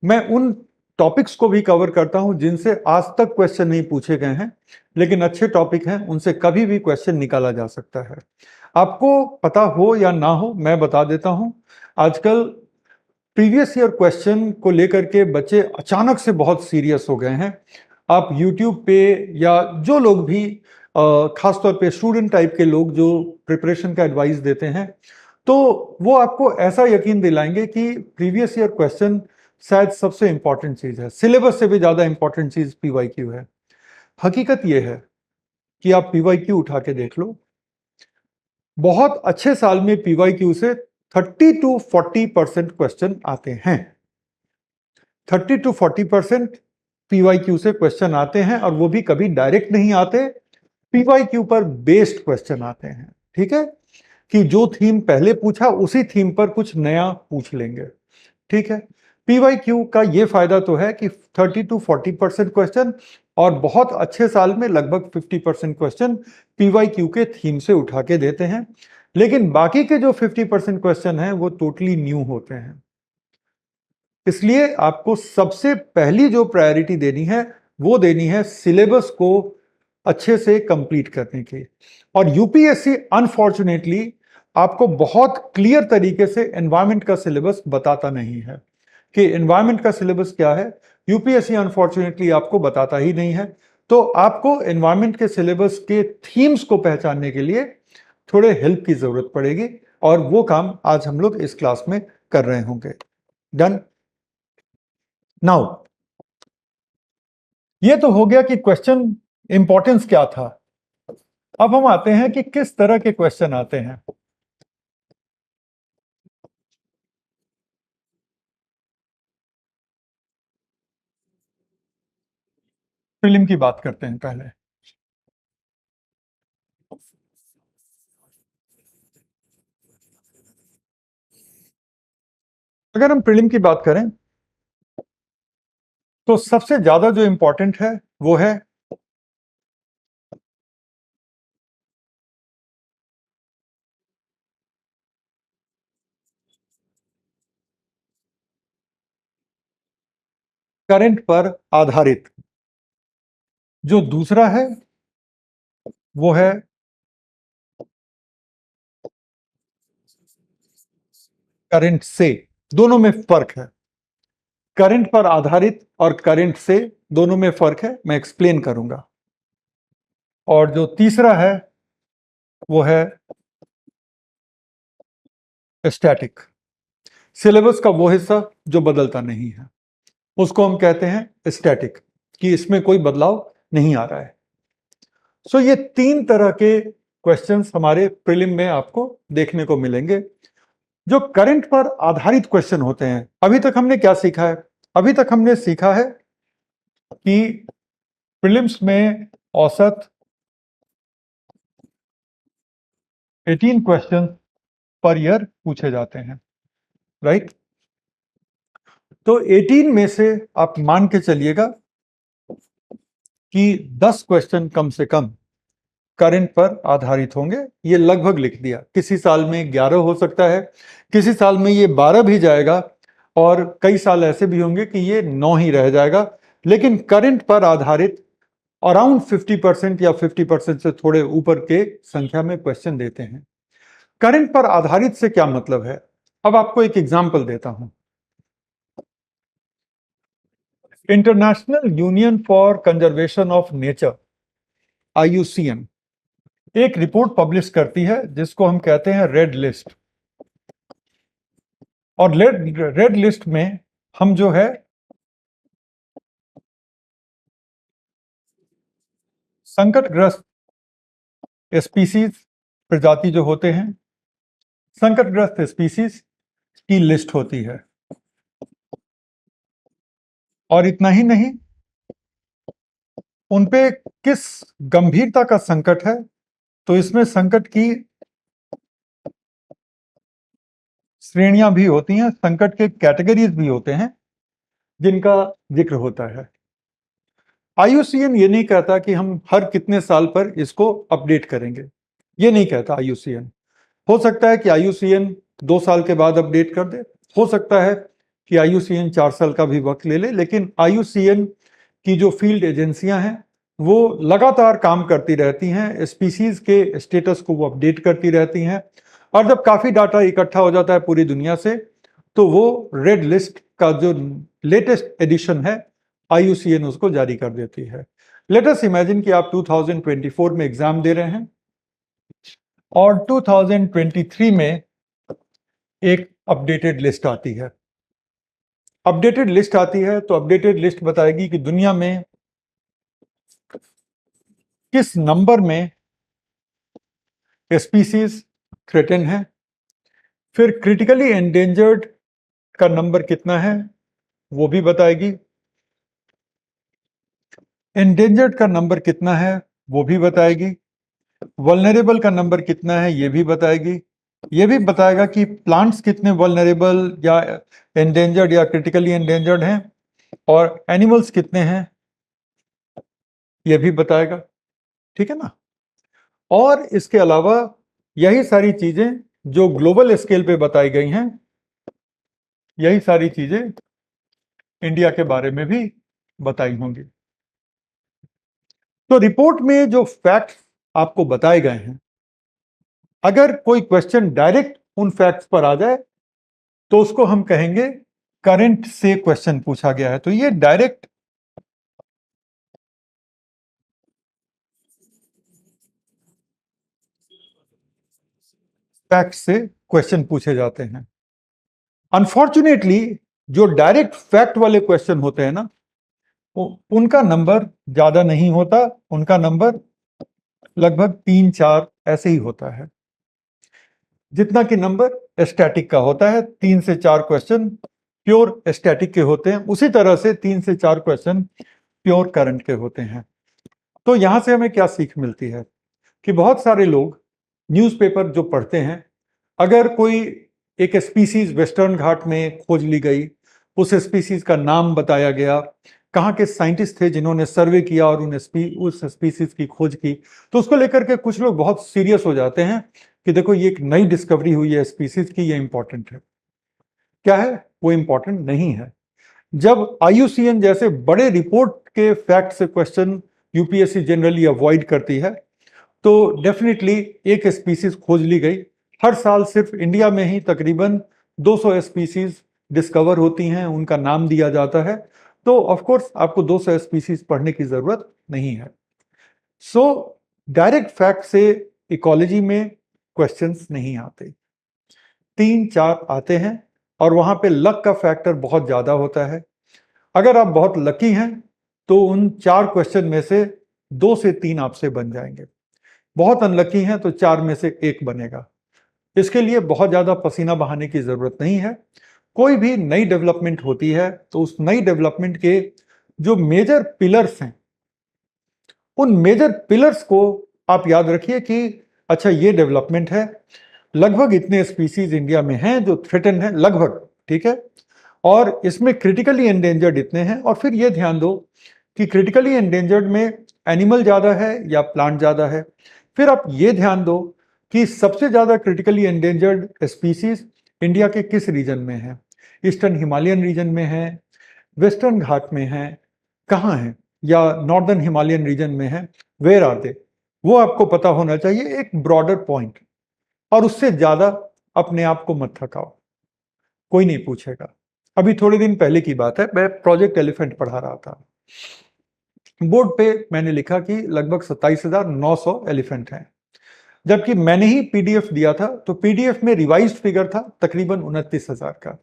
मैं उन टॉपिक्स को भी कवर करता हूं जिनसे आज तक क्वेश्चन नहीं पूछे गए हैं, लेकिन अच्छे टॉपिक हैं, उनसे कभी भी क्वेश्चन निकाला जा सकता है। आपको पता हो या ना हो मैं बता देता हूं, आजकल प्रीवियस ईयर क्वेश्चन को लेकर के बच्चे अचानक से बहुत सीरियस हो गए हैं। आप यूट्यूब पे या जो लोग भी खासतौर पे स्टूडेंट टाइप के लोग जो प्रिपरेशन का एडवाइस देते हैं, तो वो आपको ऐसा यकीन दिलाएंगे कि प्रीवियस ईयर क्वेश्चन शायद सबसे इंपॉर्टेंट चीज है, सिलेबस से भी ज्यादा इंपॉर्टेंट चीज पीवाईक्यू है। हकीकत यह है कि आप पीवाईक्यू उठा के देख लो, बहुत अच्छे साल में पीवाईक्यू से 30 to 40% क्वेश्चन आते हैं। 30 to 40% पीवाईक्यू से क्वेश्चन आते हैं, और वो भी कभी डायरेक्ट नहीं आते, पीवाईक्यू पर बेस्ड क्वेश्चन आते हैं। ठीक है, कि जो थीम पहले पूछा उसी थीम पर कुछ नया पूछ लेंगे। ठीक है, पीवाईक्यू का ये फायदा तो है कि 30 to 40% क्वेश्चन, और बहुत अच्छे साल में लगभग 50% क्वेश्चन पीवाईक्यू के थीम से उठा के देते हैं, लेकिन बाकी के जो 50% क्वेश्चन हैं वो टोटली न्यू होते हैं। इसलिए आपको सबसे पहली जो प्रायोरिटी देनी है वो देनी है सिलेबस को अच्छे से कंप्लीट करने की। और यूपीएससी अनफॉर्चुनेटली आपको बहुत क्लियर तरीके से एनवायरनमेंट का सिलेबस बताता नहीं है कि एनवायरनमेंट का सिलेबस क्या है। यूपीएससी अनफॉर्चुनेटली आपको बताता ही नहीं है। तो आपको एनवायरनमेंट के सिलेबस के थीम्स को पहचानने के लिए थोड़े हेल्प की जरूरत पड़ेगी, और वो काम आज हम लोग इस क्लास में कर रहे होंगे। डन। नाउ ये तो हो गया कि क्वेश्चन इंपॉर्टेंस क्या था। अब हम आते हैं कि किस तरह के क्वेश्चन आते हैं। प्रीलिम की बात करते हैं पहले। अगर हम प्रीलिम की बात करें तो सबसे ज्यादा जो इंपॉर्टेंट है वो है करंट पर आधारित। जो दूसरा है वो है करंट से। दोनों में फर्क है। करंट पर आधारित और करंट से दोनों में फर्क है, मैं एक्सप्लेन करूंगा। और जो तीसरा है वो है स्टैटिक। सिलेबस का वो हिस्सा जो बदलता नहीं है उसको हम कहते हैं स्टैटिक, कि इसमें कोई बदलाव नहीं आ रहा है। सो ये तीन तरह के क्वेश्चंस हमारे प्रीलिम में आपको देखने को मिलेंगे। जो करंट पर आधारित क्वेश्चन होते हैं, अभी तक हमने क्या सीखा है? अभी तक हमने सीखा है कि प्रीलिम्स में औसत 18 क्वेश्चन पर ईयर पूछे जाते हैं, राइट? तो 18 में से आप मान के चलिएगा कि 10 क्वेश्चन कम से कम करंट पर आधारित होंगे। ये लगभग लिख दिया। किसी साल में 11 हो सकता है, किसी साल में ये 12 भी जाएगा, और कई साल ऐसे भी होंगे कि ये 9 ही रह जाएगा। लेकिन करंट पर आधारित अराउंड 50% या 50% से थोड़े ऊपर के संख्या में क्वेश्चन देते हैं। करंट पर आधारित से क्या मतलब है? अब आपको एक एग्जांपल देता हूं। International union for conservation of nature, IUCN, एक रिपोर्ट पब्लिश करती है जिसको हम कहते हैं रेड लिस्ट। और रेड लिस्ट में हम जो है संकटग्रस्त स्पीसीज, प्रजाति जो होते हैं, संकटग्रस्त स्पीसीज की लिस्ट होती है। और इतना ही नहीं, उनपे किस गंभीरता का संकट है, तो इसमें संकट की श्रेणियां भी होती हैं, संकट के कैटेगरीज भी होते हैं जिनका जिक्र होता है। IUCN ये नहीं कहता कि हम हर कितने साल पर इसको अपडेट करेंगे, ये नहीं कहता IUCN। हो सकता है कि IUCN 2 साल के बाद अपडेट कर दे, हो सकता है कि IUCN 4 साल का भी वक्त ले ले, लेकिन IUCN की जो फील्ड एजेंसियां हैं वो लगातार काम करती रहती हैं, स्पीसीज के स्टेटस को वो अपडेट करती रहती हैं। और जब काफी डाटा इकट्ठा हो जाता है पूरी दुनिया से, तो वो रेड लिस्ट का जो लेटेस्ट एडिशन है IUCN उसको जारी कर देती है। लेट अस इमेजिन कि आप 2024 में एग्जाम दे रहे हैं और 2023 में एक अपडेटेड लिस्ट आती है। अपडेटेड लिस्ट आती है तो अपडेटेड लिस्ट बताएगी कि दुनिया में किस नंबर में स्पीसीज थ्रेटन है, फिर क्रिटिकली एंडेंजर्ड का नंबर कितना है वो भी बताएगी, एंडेंजर्ड का नंबर कितना है वो भी बताएगी, वल्नरेबल का नंबर कितना है ये भी बताएगी। ये भी बताएगा कि प्लांट्स कितने वल्नरेबल या एंडेंजर्ड या क्रिटिकली एंडेंजर्ड हैं, और एनिमल्स कितने हैं ये भी बताएगा। ठीक है ना? और इसके अलावा यही सारी चीजें जो ग्लोबल स्केल पे बताई गई हैं, यही सारी चीजें इंडिया के बारे में भी बताई होंगी। तो रिपोर्ट में जो फैक्ट्स आपको बताए गए हैं, अगर कोई क्वेश्चन डायरेक्ट उन फैक्ट्स पर आ जाए तो उसको हम कहेंगे करंट से क्वेश्चन पूछा गया है। तो ये डायरेक्ट फैक्ट से क्वेश्चन पूछे जाते हैं। अनफॉर्चुनेटली जो डायरेक्ट फैक्ट वाले क्वेश्चन होते हैं ना, उनका नंबर ज्यादा नहीं होता, उनका नंबर लगभग 3-4 ऐसे ही होता है, जितना कि नंबर स्टैटिक का होता है। 3 से 4 क्वेश्चन प्योर स्टैटिक के होते हैं, उसी तरह से 3 से 4 क्वेश्चन प्योर करंट के होते हैं। तो यहां से हमें क्या सीख मिलती है कि बहुत सारे लोग न्यूज़पेपर जो पढ़ते हैं, अगर कोई एक स्पीसीज वेस्टर्न घाट में खोज ली गई, उस स्पीसीज का नाम बताया गया, कहाँ के साइंटिस्ट थे जिन्होंने सर्वे किया और उस स्पीसीज की खोज की, तो उसको लेकर के कुछ लोग बहुत सीरियस हो जाते हैं कि देखो ये एक नई डिस्कवरी हुई है स्पीसीज की, ये इंपॉर्टेंट है। क्या है वो? इंपॉर्टेंट नहीं है। जब आईयूसीएन जैसे बड़े रिपोर्ट के फैक्ट से क्वेश्चन यूपीएससी जनरली अवॉइड करती है, तो डेफिनेटली एक स्पीसीज खोज ली गई। हर साल सिर्फ इंडिया में ही तकरीबन 200 स्पीसीज डिस्कवर होती हैं, उनका नाम दिया जाता है। तो ऑफ कोर्स आपको 200 स्पीसीज पढ़ने की जरूरत नहीं है। सो डायरेक्ट फैक्ट से इकोलॉजी में क्वेश्चंस नहीं आते, 3-4 आते हैं, और वहां पे लक का फैक्टर बहुत ज्यादा होता है। अगर आप बहुत लकी हैं तो उन 4 क्वेश्चन में से 2 से 3 आपसे बन जाएंगे, बहुत अनलकी हैं तो 4 में से 1 बनेगा। इसके लिए बहुत ज्यादा पसीना बहाने की जरूरत नहीं है। कोई भी नई डेवलपमेंट होती है तो उस नई डेवलपमेंट के जो मेजर पिलर्स हैं, उन मेजर पिलर्स को आप याद रखिए कि अच्छा ये डेवलपमेंट है, लगभग इतने स्पीसीज इंडिया में हैं जो थ्रेटन है, लगभग, ठीक है, और इसमें क्रिटिकली एंडेंजर्ड इतने हैं। और फिर ये ध्यान दो कि क्रिटिकली एंडेंजर्ड में एनिमल ज्यादा है या प्लांट ज्यादा है। फिर आप ये ध्यान दो कि सबसे ज्यादा क्रिटिकली एंडेंजर्ड स्पीसीज इंडिया के किस रीजन में है? ईस्टर्न हिमालयन रीजन में है, वेस्टर्न घाट में है, कहाँ है, या नॉर्दर्न हिमालयन रीजन में है? Where are they? वो आपको पता होना चाहिए, एक ब्रॉडर पॉइंट। और उससे ज्यादा अपने आप को मत थकाओ, कोई नहीं पूछेगा। अभी थोड़े दिन पहले की बात है, मैं प्रोजेक्ट एलिफेंट पढ़ा रहा था। बोर्ड पे मैंने लिखा कि लगभग 27,900 एलिफेंट हैं, जबकि मैंने ही पीडीएफ दिया था, तो पीडीएफ में रिवाइज्ड फिगर था तकरीबन 29,000 का,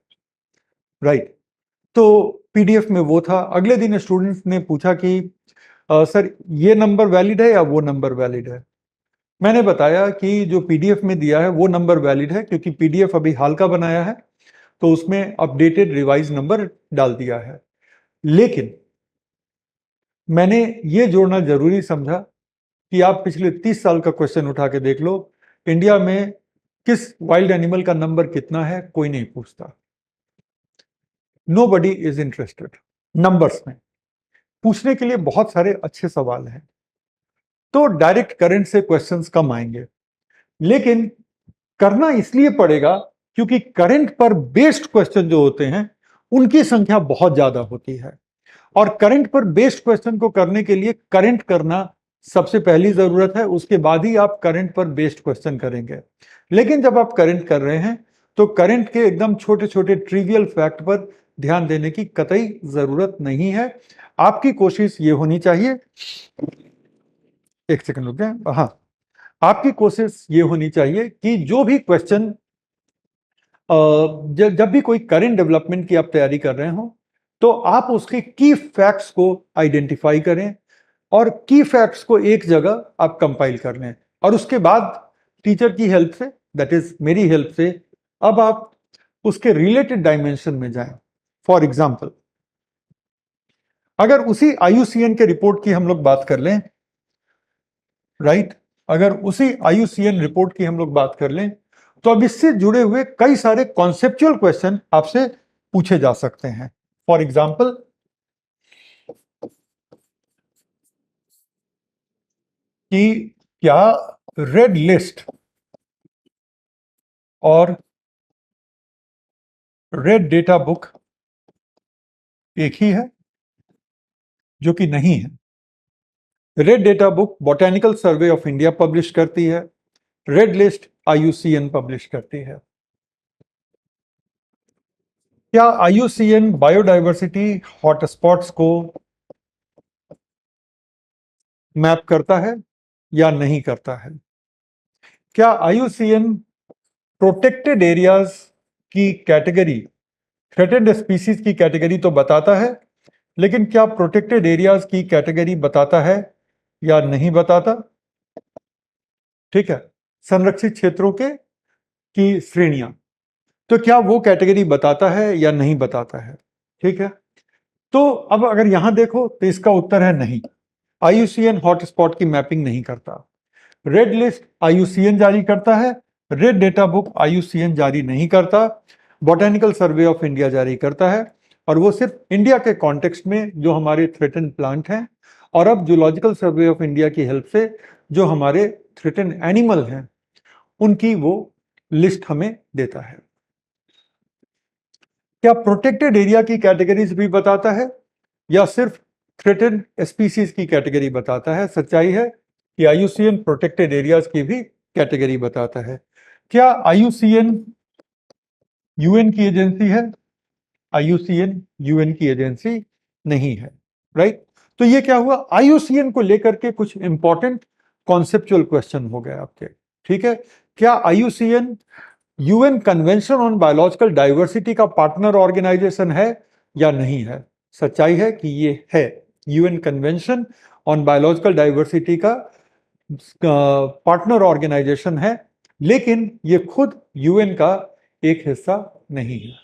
राइट। तो पीडीएफ में वो था। अगले दिन स्टूडेंट्स ने पूछा कि सर ये नंबर वैलिड है या वो नंबर वैलिड है? मैंने बताया कि जो पीडीएफ में दिया है वो नंबर वैलिड है, क्योंकि पीडीएफ अभी हाल का बनाया है, तो उसमें अपडेटेड रिवाइज नंबर डाल दिया है। लेकिन मैंने ये जोड़ना जरूरी समझा कि आप पिछले 30 साल का क्वेश्चन उठा के देख लो, इंडिया में किस वाइल्ड एनिमल का नंबर कितना है कोई नहीं पूछता। नोबडी इज इंटरेस्टेड नंबर्स में। पूछने के लिए बहुत सारे अच्छे सवाल हैं, तो डायरेक्ट करंट से क्वेश्चंस कम आएंगे, लेकिन करना इसलिए पड़ेगा क्योंकि करंट पर बेस्ड क्वेश्चन जो होते हैं उनकी संख्या बहुत ज्यादा होती है। और करंट पर बेस्ड क्वेश्चन को करने के लिए करंट करना सबसे पहली जरूरत है, उसके बाद ही आप करंट पर बेस्ड क्वेश्चन करेंगे। लेकिन जब आप करंट कर रहे हैं तो करंट के एकदम छोटे छोटे ट्रिवियल फैक्ट पर ध्यान देने की कतई जरूरत नहीं है। आपकी कोशिश ये होनी चाहिए, एक सेकंड रुक जाए, हाँ, आपकी कोशिश ये होनी चाहिए कि जो भी क्वेश्चन, जब भी कोई करंट डेवलपमेंट की आप तैयारी कर रहे हो, तो आप उसके की फैक्ट्स को आइडेंटिफाई करें और की फैक्ट्स को एक जगह आप कंपाइल कर लें, और उसके बाद टीचर की हेल्प से, दैट इज मेरी हेल्प से, अब आप उसके रिलेटेड डायमेंशन में जाएं। फॉर एग्जाम्पल, अगर उसी आईयूसीएन के रिपोर्ट की हम लोग बात कर लें, राइट, अगर उसी आईयूसीएन रिपोर्ट की हम लोग बात कर लें, तो अब इससे जुड़े हुए कई सारे कॉन्सेप्चुअल क्वेश्चन आपसे पूछे जा सकते हैं। फॉर एग्जाम्पल, कि क्या रेड लिस्ट और रेड डेटा बुक एक ही है? जो कि नहीं है। Red data book botanical survey of India publish करती है, रेड लिस्ट आईयूसीएन पब्लिश करती है। क्या आईयूसीएन बायोडायवर्सिटी हॉटस्पॉट्स को मैप करता है या नहीं करता है? क्या IUCN प्रोटेक्टेड एरियाज की कैटेगरी, थ्रेटेंड स्पीसीज की कैटेगरी तो बताता है, लेकिन क्या प्रोटेक्टेड एरियाज की कैटेगरी बताता है या नहीं बताता? ठीक है, संरक्षित क्षेत्रों के की श्रेणियां, तो क्या वो कैटेगरी बताता है या नहीं बताता है? ठीक है, तो अब अगर यहां देखो तो इसका उत्तर है नहीं। IUCN हॉटस्पॉट की मैपिंग नहीं करता। रेड लिस्ट IUCN जारी करता है, रेड डेटा बुक IUCN जारी नहीं करता, बॉटेनिकल सर्वे ऑफ इंडिया जारी करता है, और वो सिर्फ इंडिया के कॉन्टेक्स्ट में जो हमारे थ्रेटन प्लांट हैं, और अब जूलॉजिकल सर्वे ऑफ इंडिया की हेल्प से जो हमारे थ्रेटन एनिमल हैं उनकी वो लिस्ट हमें देता है। क्या प्रोटेक्टेड एरिया की कैटेगरीज भी बताता है या सिर्फ थ्रेटन स्पीसीज की कैटेगरी बताता है? सच्चाई है कि IUCN प्रोटेक्टेड एरियाज की भी कैटेगरी बताता है। क्या IUCN UN की एजेंसी है? IUCN UN की एजेंसी नहीं है, राइट? तो ये क्या हुआ, IUCN को लेकर के कुछ इंपॉर्टेंट कॉन्सेप्चुअल क्वेश्चन हो गए आपके। ठीक है, क्या IUCN UN convention on biological diversity का पार्टनर ऑर्गेनाइजेशन है या नहीं है? सच्चाई है कि ये है, UN convention on biological diversity का पार्टनर ऑर्गेनाइजेशन है, लेकिन ये खुद UN का एक हिस्सा नहीं है।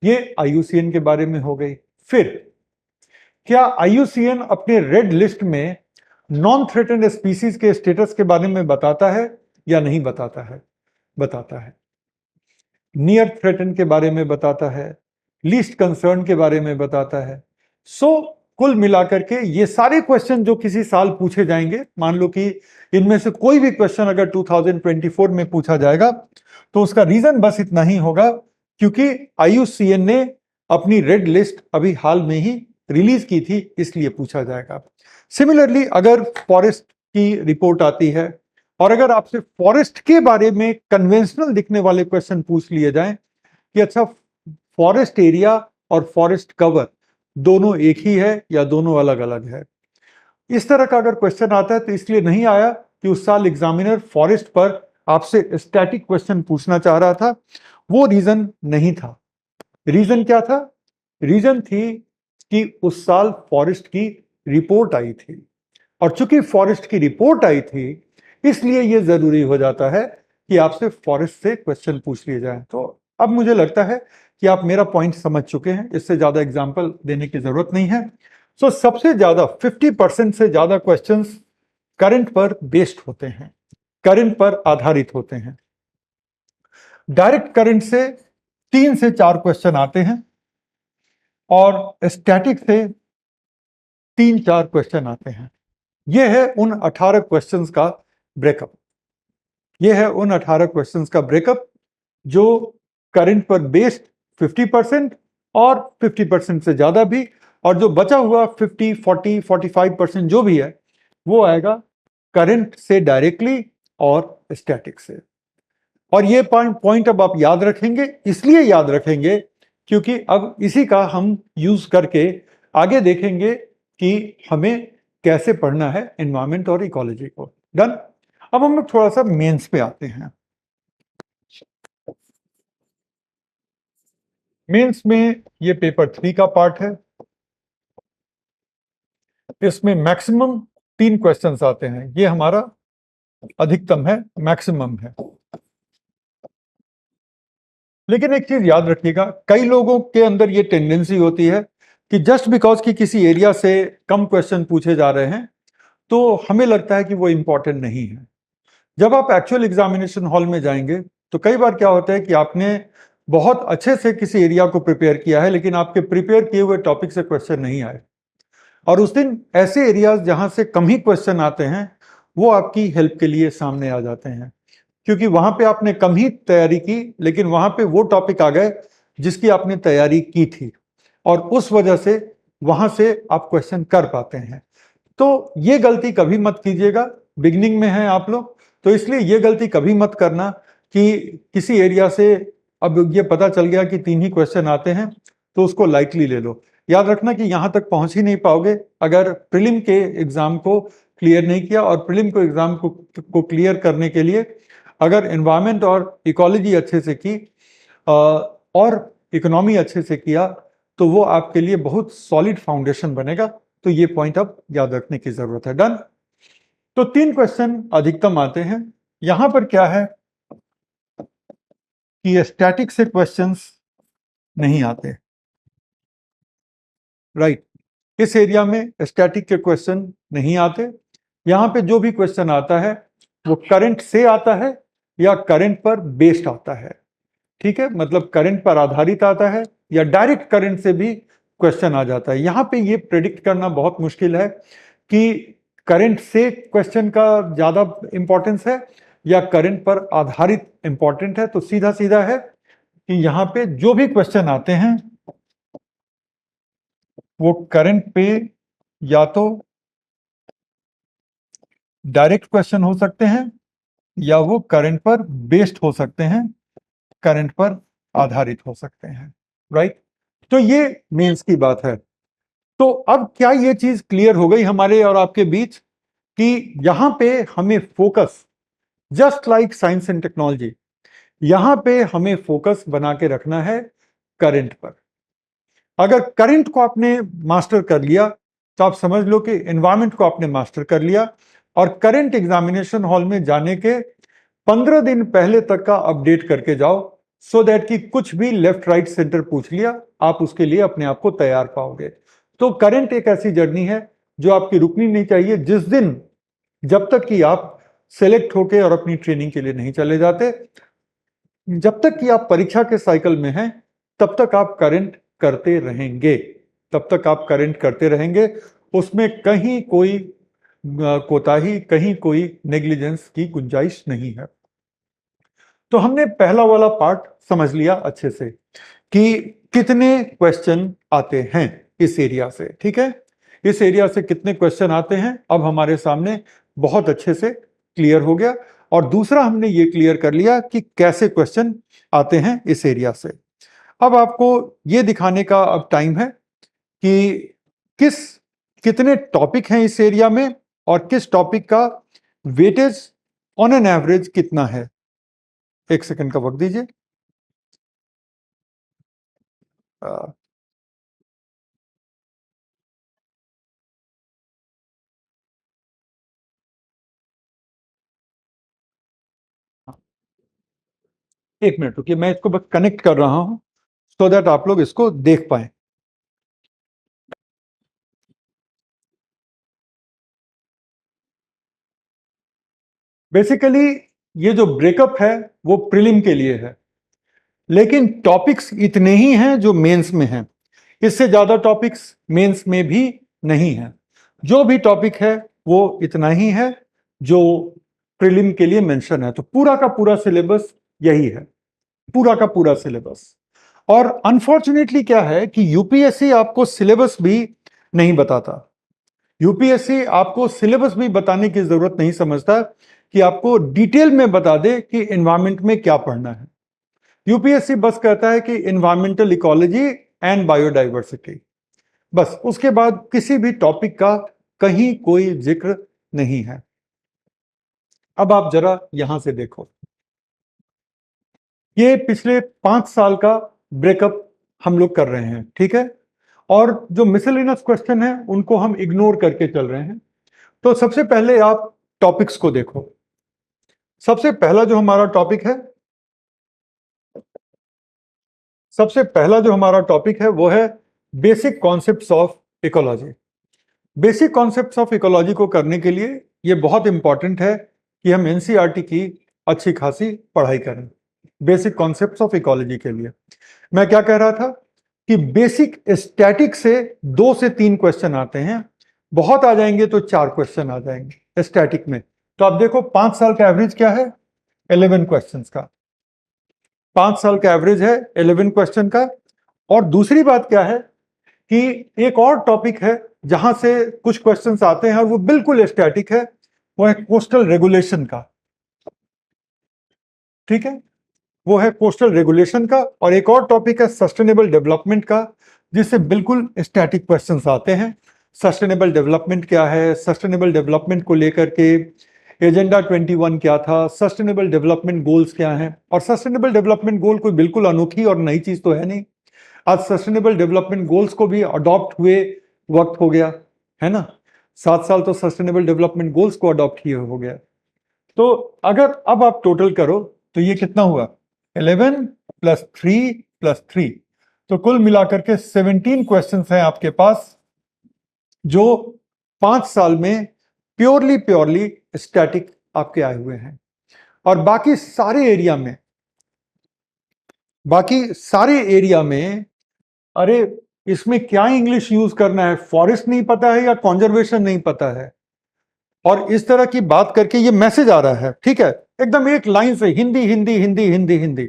ये IUCN के बारे में हो गई। फिर क्या IUCN अपने रेड लिस्ट में नॉन थ्रेटेंड स्पीसीज के स्टेटस के बारे में बताता है या नहीं बताता है? बताता है। नियर थ्रेटन के बारे में बताता है, लीस्ट कंसर्न के बारे में बताता है। कुल मिलाकर के ये सारे क्वेश्चन जो किसी साल पूछे जाएंगे, मान लो कि इनमें से कोई भी क्वेश्चन अगर 2024 में पूछा जाएगा तो उसका रीजन बस इतना ही होगा, क्योंकि IUCN ने अपनी रेड लिस्ट अभी हाल में ही रिलीज की थी, इसलिए पूछा जाएगा। सिमिलरली अगर फॉरेस्ट की रिपोर्ट आती है और अगर आपसे फॉरेस्ट के बारे में कन्वेंशनल दिखने वाले क्वेश्चन पूछ लिए जाएं कि अच्छा फॉरेस्ट एरिया और फॉरेस्ट कवर दोनों एक ही है या दोनों अलग अलग है, इस तरह का अगर क्वेश्चन आता है तो इसलिए नहीं आया कि उस साल एग्जामिनर फॉरेस्ट पर आपसे स्टैटिक क्वेश्चन पूछना चाह रहा था, वो रीजन नहीं था। रीजन क्या था? रीजन थी कि उस साल फॉरेस्ट की रिपोर्ट आई थी, और चूंकि फॉरेस्ट की रिपोर्ट आई थी इसलिए यह जरूरी हो जाता है कि आपसे फॉरेस्ट से क्वेश्चन पूछ लिए जाए। तो अब मुझे लगता है कि आप मेरा पॉइंट समझ चुके हैं, इससे ज्यादा एग्जाम्पल देने की जरूरत नहीं है। सबसे ज्यादा 50% से ज्यादा क्वेश्चंस करंट पर बेस्ड होते हैं, करंट पर आधारित होते हैं। डायरेक्ट करंट से 3 से 4 क्वेश्चन आते हैं और स्टैटिक से 3-4 क्वेश्चन आते हैं। यह है उन 18 क्वेश्चंस का ब्रेकअप। यह है उन 18 क्वेश्चंस का ब्रेकअप जो करंट पर बेस्ड 50% और 50% से ज्यादा भी, और जो बचा हुआ 50, 40, 45% जो भी है वो आएगा करंट से डायरेक्टली और स्टैटिक से। और ये पॉइंट अब आप याद रखेंगे, इसलिए याद रखेंगे क्योंकि अब इसी का हम यूज करके आगे देखेंगे कि हमें कैसे पढ़ना है एनवायरमेंट और इकोलॉजी को। डन। अब हम लोग थोड़ा सा मेंस पे आते हैं। मेंस में ये पेपर 3 का पार्ट है। इसमें मैक्सिमम 3 क्वेश्चंस आते हैं, ये हमारा अधिकतम है, मैक्सिमम है। लेकिन एक चीज याद रखिएगा, कई लोगों के अंदर ये टेंडेंसी होती है कि जस्ट बिकॉज कि किसी एरिया से कम क्वेश्चन पूछे जा रहे हैं तो हमें लगता है कि वो इंपॉर्टेंट नहीं है। जब आप एक्चुअल एग्जामिनेशन हॉल में जाएंगे तो कई बार क्या होता है कि आपने बहुत अच्छे से किसी एरिया को प्रिपेयर किया है, लेकिन आपके प्रिपेयर किए हुए टॉपिक से क्वेश्चन नहीं आए, और उस दिन ऐसे एरियाज जहां से कम ही क्वेश्चन आते हैं वो आपकी हेल्प के लिए सामने आ जाते हैं, क्योंकि वहां पे आपने कम ही तैयारी की लेकिन वहां पे वो टॉपिक आ गए जिसकी आपने तैयारी की थी, और उस वजह से वहां से आप क्वेश्चन कर पाते हैं। तो ये गलती कभी मत कीजिएगा, बिगनिंग में हैं आप लोग, तो इसलिए ये गलती कभी मत करना कि किसी एरिया से अब ये पता चल गया कि 3 ही क्वेश्चन आते हैं तो उसको लाइटली ले लो। याद रखना कि यहां तक पहुंच ही नहीं पाओगे अगर प्रीलिम के एग्जाम को क्लियर नहीं किया, और प्रीलिम को एग्जाम को क्लियर करने के लिए अगर एनवायरनमेंट और इकोलॉजी अच्छे से की और इकोनॉमी अच्छे से किया तो वो आपके लिए बहुत सॉलिड फाउंडेशन बनेगा। तो ये पॉइंट अब याद रखने की जरूरत है। डन। तो 3 क्वेश्चन अधिकतम आते हैं। यहां पर क्या है कि स्टैटिक से क्वेश्चंस नहीं आते, राइट। इस एरिया में स्टैटिक के क्वेश्चन नहीं आते। यहां पे जो भी क्वेश्चन आता है वो करंट से आता है या करंट पर बेस्ड आता है, ठीक है। मतलब करंट पर आधारित आता है या डायरेक्ट करंट से भी क्वेश्चन आ जाता है। यहां पे ये प्रेडिक्ट करना बहुत मुश्किल है कि करंट से क्वेश्चन का ज्यादा इंपॉर्टेंस है या करंट पर आधारित इंपॉर्टेंट है। तो सीधा सीधा है कि यहां पे जो भी क्वेश्चन आते हैं वो करंट पे या तो डायरेक्ट क्वेश्चन हो सकते हैं या वो करंट पर बेस्ड हो सकते हैं, करंट पर आधारित हो सकते हैं, राइट। तो ये मेंस की बात है। तो अब क्या ये चीज क्लियर हो गई हमारे और आपके बीच कि यहां पे हमें focus, just like science and technology, यहां पे हमें फोकस बना के रखना है करंट पर। अगर करंट को आपने मास्टर कर लिया तो आप समझ लो कि एनवायरनमेंट को आपने मास्टर कर लिया। और करंट एग्जामिनेशन हॉल में जाने के 15 दिन पहले तक का अपडेट करके जाओ, सो दैट कि कुछ भी लेफ्ट राइट सेंटर पूछ लिया आप उसके लिए अपने आप को तैयार पाओगे। तो करंट एक ऐसी जर्नी है जो आपकी रुकनी नहीं चाहिए। जिस दिन, जब तक कि आप सेलेक्ट होके और अपनी ट्रेनिंग के लिए नहीं चले जाते, जब तक कि आप परीक्षा के साइकिल में हैं, तब तक आप करंट करते रहेंगे, तब तक आप करंट करते रहेंगे। उसमें कहीं कोई कोताही, कहीं कोई नेग्लिजेंस की गुंजाइश नहीं है। तो हमने पहला वाला पार्ट समझ लिया अच्छे से कि कितने क्वेश्चन आते हैं इस एरिया से, ठीक है। इस एरिया से कितने क्वेश्चन आते हैं अब हमारे सामने बहुत अच्छे से क्लियर हो गया। और दूसरा हमने ये क्लियर कर लिया कि कैसे क्वेश्चन आते हैं इस एरिया से। अब आपको ये दिखाने का अब टाइम है कि कितने टॉपिक हैं इस एरिया में और किस टॉपिक का वेटेज ऑन एन एवरेज कितना है। एक सेकंड का वक्त दीजिए। एक मिनट रुकिए, मैं इसको बस कनेक्ट कर रहा हूं सो दैट आप लोग इसको देख पाए। बेसिकली ये जो ब्रेकअप है वो प्रीलिम के लिए है, लेकिन टॉपिक्स इतने ही हैं जो मेंस में हैं। इससे ज्यादा टॉपिक्स मेंस में भी नहीं है। जो भी टॉपिक है वो इतना ही है जो प्रीलिम के लिए मेंशन है। तो पूरा का पूरा सिलेबस यही है, पूरा का पूरा सिलेबस। और अनफॉर्चुनेटली क्या है कि यूपीएससी आपको सिलेबस भी नहीं बताता। यूपीएससी आपको सिलेबस भी बताने की जरूरत नहीं समझता कि आपको डिटेल में बता दे कि एनवायरमेंट में क्या पढ़ना है। यूपीएससी बस कहता है कि एनवायरमेंटल इकोलॉजी एंड बायोडाइवर्सिटी, बस। उसके बाद किसी भी टॉपिक का कहीं कोई जिक्र नहीं है। अब आप जरा यहां से देखो, ये पिछले 5 साल का ब्रेकअप हम लोग कर रहे हैं, ठीक है। और जो मिसलेनियस क्वेश्चन है उनको हम इग्नोर करके चल रहे हैं। तो सबसे पहले आप टॉपिक्स को देखो। सबसे पहला जो हमारा टॉपिक है, सबसे पहला जो हमारा टॉपिक है वो है basic concepts of ecology. Basic concepts of ecology को करने के लिए ये बहुत इंपॉर्टेंट है कि हम एनसीईआरटी की अच्छी खासी पढ़ाई करें बेसिक कॉन्सेप्ट्स ऑफ इकोलॉजी के लिए। मैं क्या कह रहा था कि बेसिक स्टैटिक से 2 से 3 क्वेश्चन आते हैं, बहुत आ जाएंगे तो 4 क्वेश्चन आ जाएंगे स्टैटिक में। तो आप देखो 5 साल का एवरेज क्या है, 11 क्वेश्चन का। 5 साल का एवरेज है 11 क्वेश्चन का। और दूसरी बात क्या है कि एक और टॉपिक है जहां से कुछ क्वेश्चंस आते हैं और वो बिल्कुल स्टैटिक है, वो है कोस्टल रेगुलेशन का, ठीक है। वो है कोस्टल रेगुलेशन का। और एक और टॉपिक है सस्टेनेबल डेवलपमेंट का, जिससे बिल्कुल स्टैटिक क्वेश्चंस आते हैं। सस्टेनेबल डेवलपमेंट क्या है, सस्टेनेबल डेवलपमेंट को लेकर के एजेंडा 21 क्या था, सस्टेनेबल डेवलपमेंट गोल्स क्या हैं। और सस्टेनेबल डेवलपमेंट गोल कोई बिल्कुल अनोखी और नई चीज तो है नहीं। आज सस्टेनेबल डेवलपमेंट गोल्स को भी अडॉप्ट हुए वक्त हो गया है ना। 7 साल तो सस्टेनेबल डेवलपमेंट गोल्स को अडॉप्ट किए हो गया। तो अगर अब आप टोटल करो तो ये कितना हुआ, 11 + 3 + 3, तो कुल मिलाकर के 17 क्वेश्चन हैं आपके पास जो 5 साल में प्योरली प्योरली स्टैटिक आपके आए हुए हैं। और बाकी सारे एरिया में अरे इसमें क्या इंग्लिश यूज करना है, फॉरेस्ट नहीं पता है या कंजर्वेशन नहीं पता है, और इस तरह की बात करके ये मैसेज आ रहा है, ठीक है, एकदम एक लाइन से हिंदी हिंदी हिंदी हिंदी हिंदी।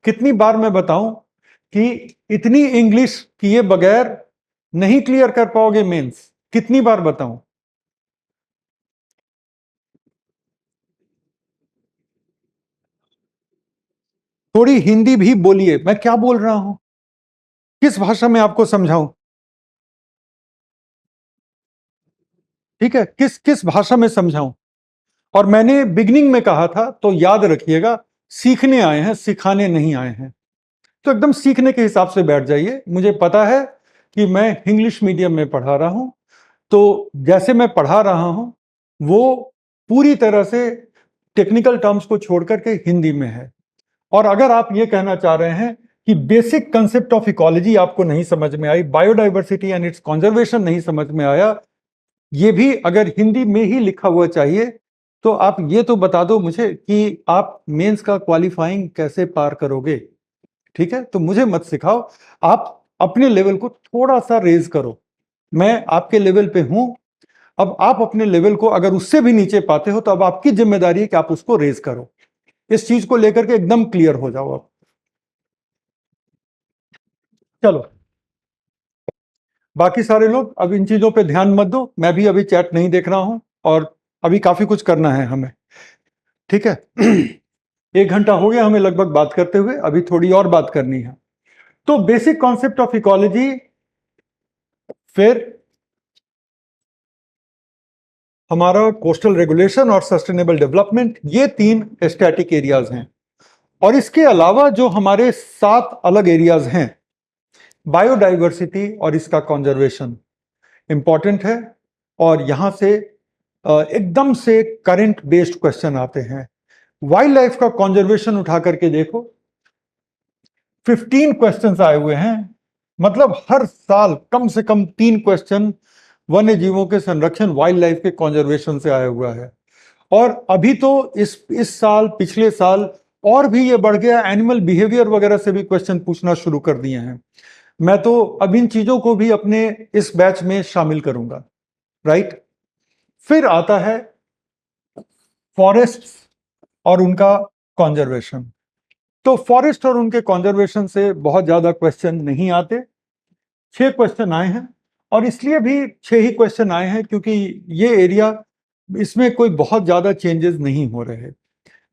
कितनी बार मैं बताऊं कि इतनी इंग्लिश किए बगैर नहीं क्लियर कर पाओगे मेंस, कितनी बार बताऊं। थोड़ी हिंदी भी बोलिए, मैं क्या बोल रहा हूं, किस भाषा में आपको समझाऊं, ठीक है, किस किस भाषा में समझाऊं। और मैंने बिगनिंग में कहा था तो याद रखिएगा, सीखने आए हैं, सिखाने नहीं आए हैं। तो एकदम सीखने के हिसाब से बैठ जाइए। मुझे पता है कि मैं इंग्लिश मीडियम में पढ़ा रहा हूं, तो जैसे मैं पढ़ा रहा हूं वो पूरी तरह से टेक्निकल टर्म्स को छोड़ करके हिंदी में है। और अगर आप ये कहना चाह रहे हैं कि बेसिक कंसेप्ट ऑफ इकोलॉजी आपको नहीं समझ में आई, बायोडाइवर्सिटी एंड इट्स कंजर्वेशन नहीं समझ में आया, ये भी अगर हिंदी में ही लिखा हुआ चाहिए, तो आप ये तो बता दो मुझे कि आप मेंस का क्वालिफाइंग कैसे पार करोगे। ठीक है, तो मुझे मत सिखाओ, आप अपने लेवल को थोड़ा सा रेज करो। मैं आपके लेवल पे हूं, अब आप अपने लेवल को अगर उससे भी नीचे पाते हो तो अब आपकी जिम्मेदारी है कि आप उसको रेज करो। इस चीज को लेकर के एकदम क्लियर हो जाओ आप। चलो, बाकी सारे लोग अब इन चीजों पे ध्यान मत दो, मैं भी अभी चैट नहीं देख रहा हूं और अभी काफी कुछ करना है हमें, ठीक है। 1 घंटा हो गया हमें लगभग बात करते हुए, अभी थोड़ी और बात करनी है। तो बेसिक कॉन्सेप्ट ऑफ इकोलॉजी, फिर हमारा कोस्टल रेगुलेशन और सस्टेनेबल डेवलपमेंट, ये 3 स्टैटिक एरियाज हैं। और इसके अलावा जो हमारे 7 अलग एरियाज हैं, बायोडाइवर्सिटी और इसका कंजर्वेशन इंपॉर्टेंट है। और यहां से एकदम से करंट बेस्ड क्वेश्चन आते हैं। वाइल्ड लाइफ का कंजर्वेशन उठा करके देखो, 15 क्वेश्चंस आए हुए हैं। मतलब हर साल कम से कम 3 क्वेश्चन वन्य जीवों के संरक्षण, वाइल्ड लाइफ के कंजर्वेशन से आया हुआ है। और अभी तो इस साल, पिछले साल और भी ये बढ़ गया, एनिमल बिहेवियर वगैरह से भी क्वेश्चन पूछना शुरू कर दिए हैं। मैं तो अब इन चीजों को भी अपने इस बैच में शामिल करूंगा, राइट। फिर आता है फॉरेस्ट और उनका कंजर्वेशन। तो फॉरेस्ट और उनके कंजर्वेशन से बहुत ज्यादा क्वेश्चन नहीं आते। 6 क्वेश्चन आए हैं, और इसलिए भी 6 ही क्वेश्चन आए हैं क्योंकि ये एरिया, इसमें कोई बहुत ज्यादा चेंजेस नहीं हो रहे।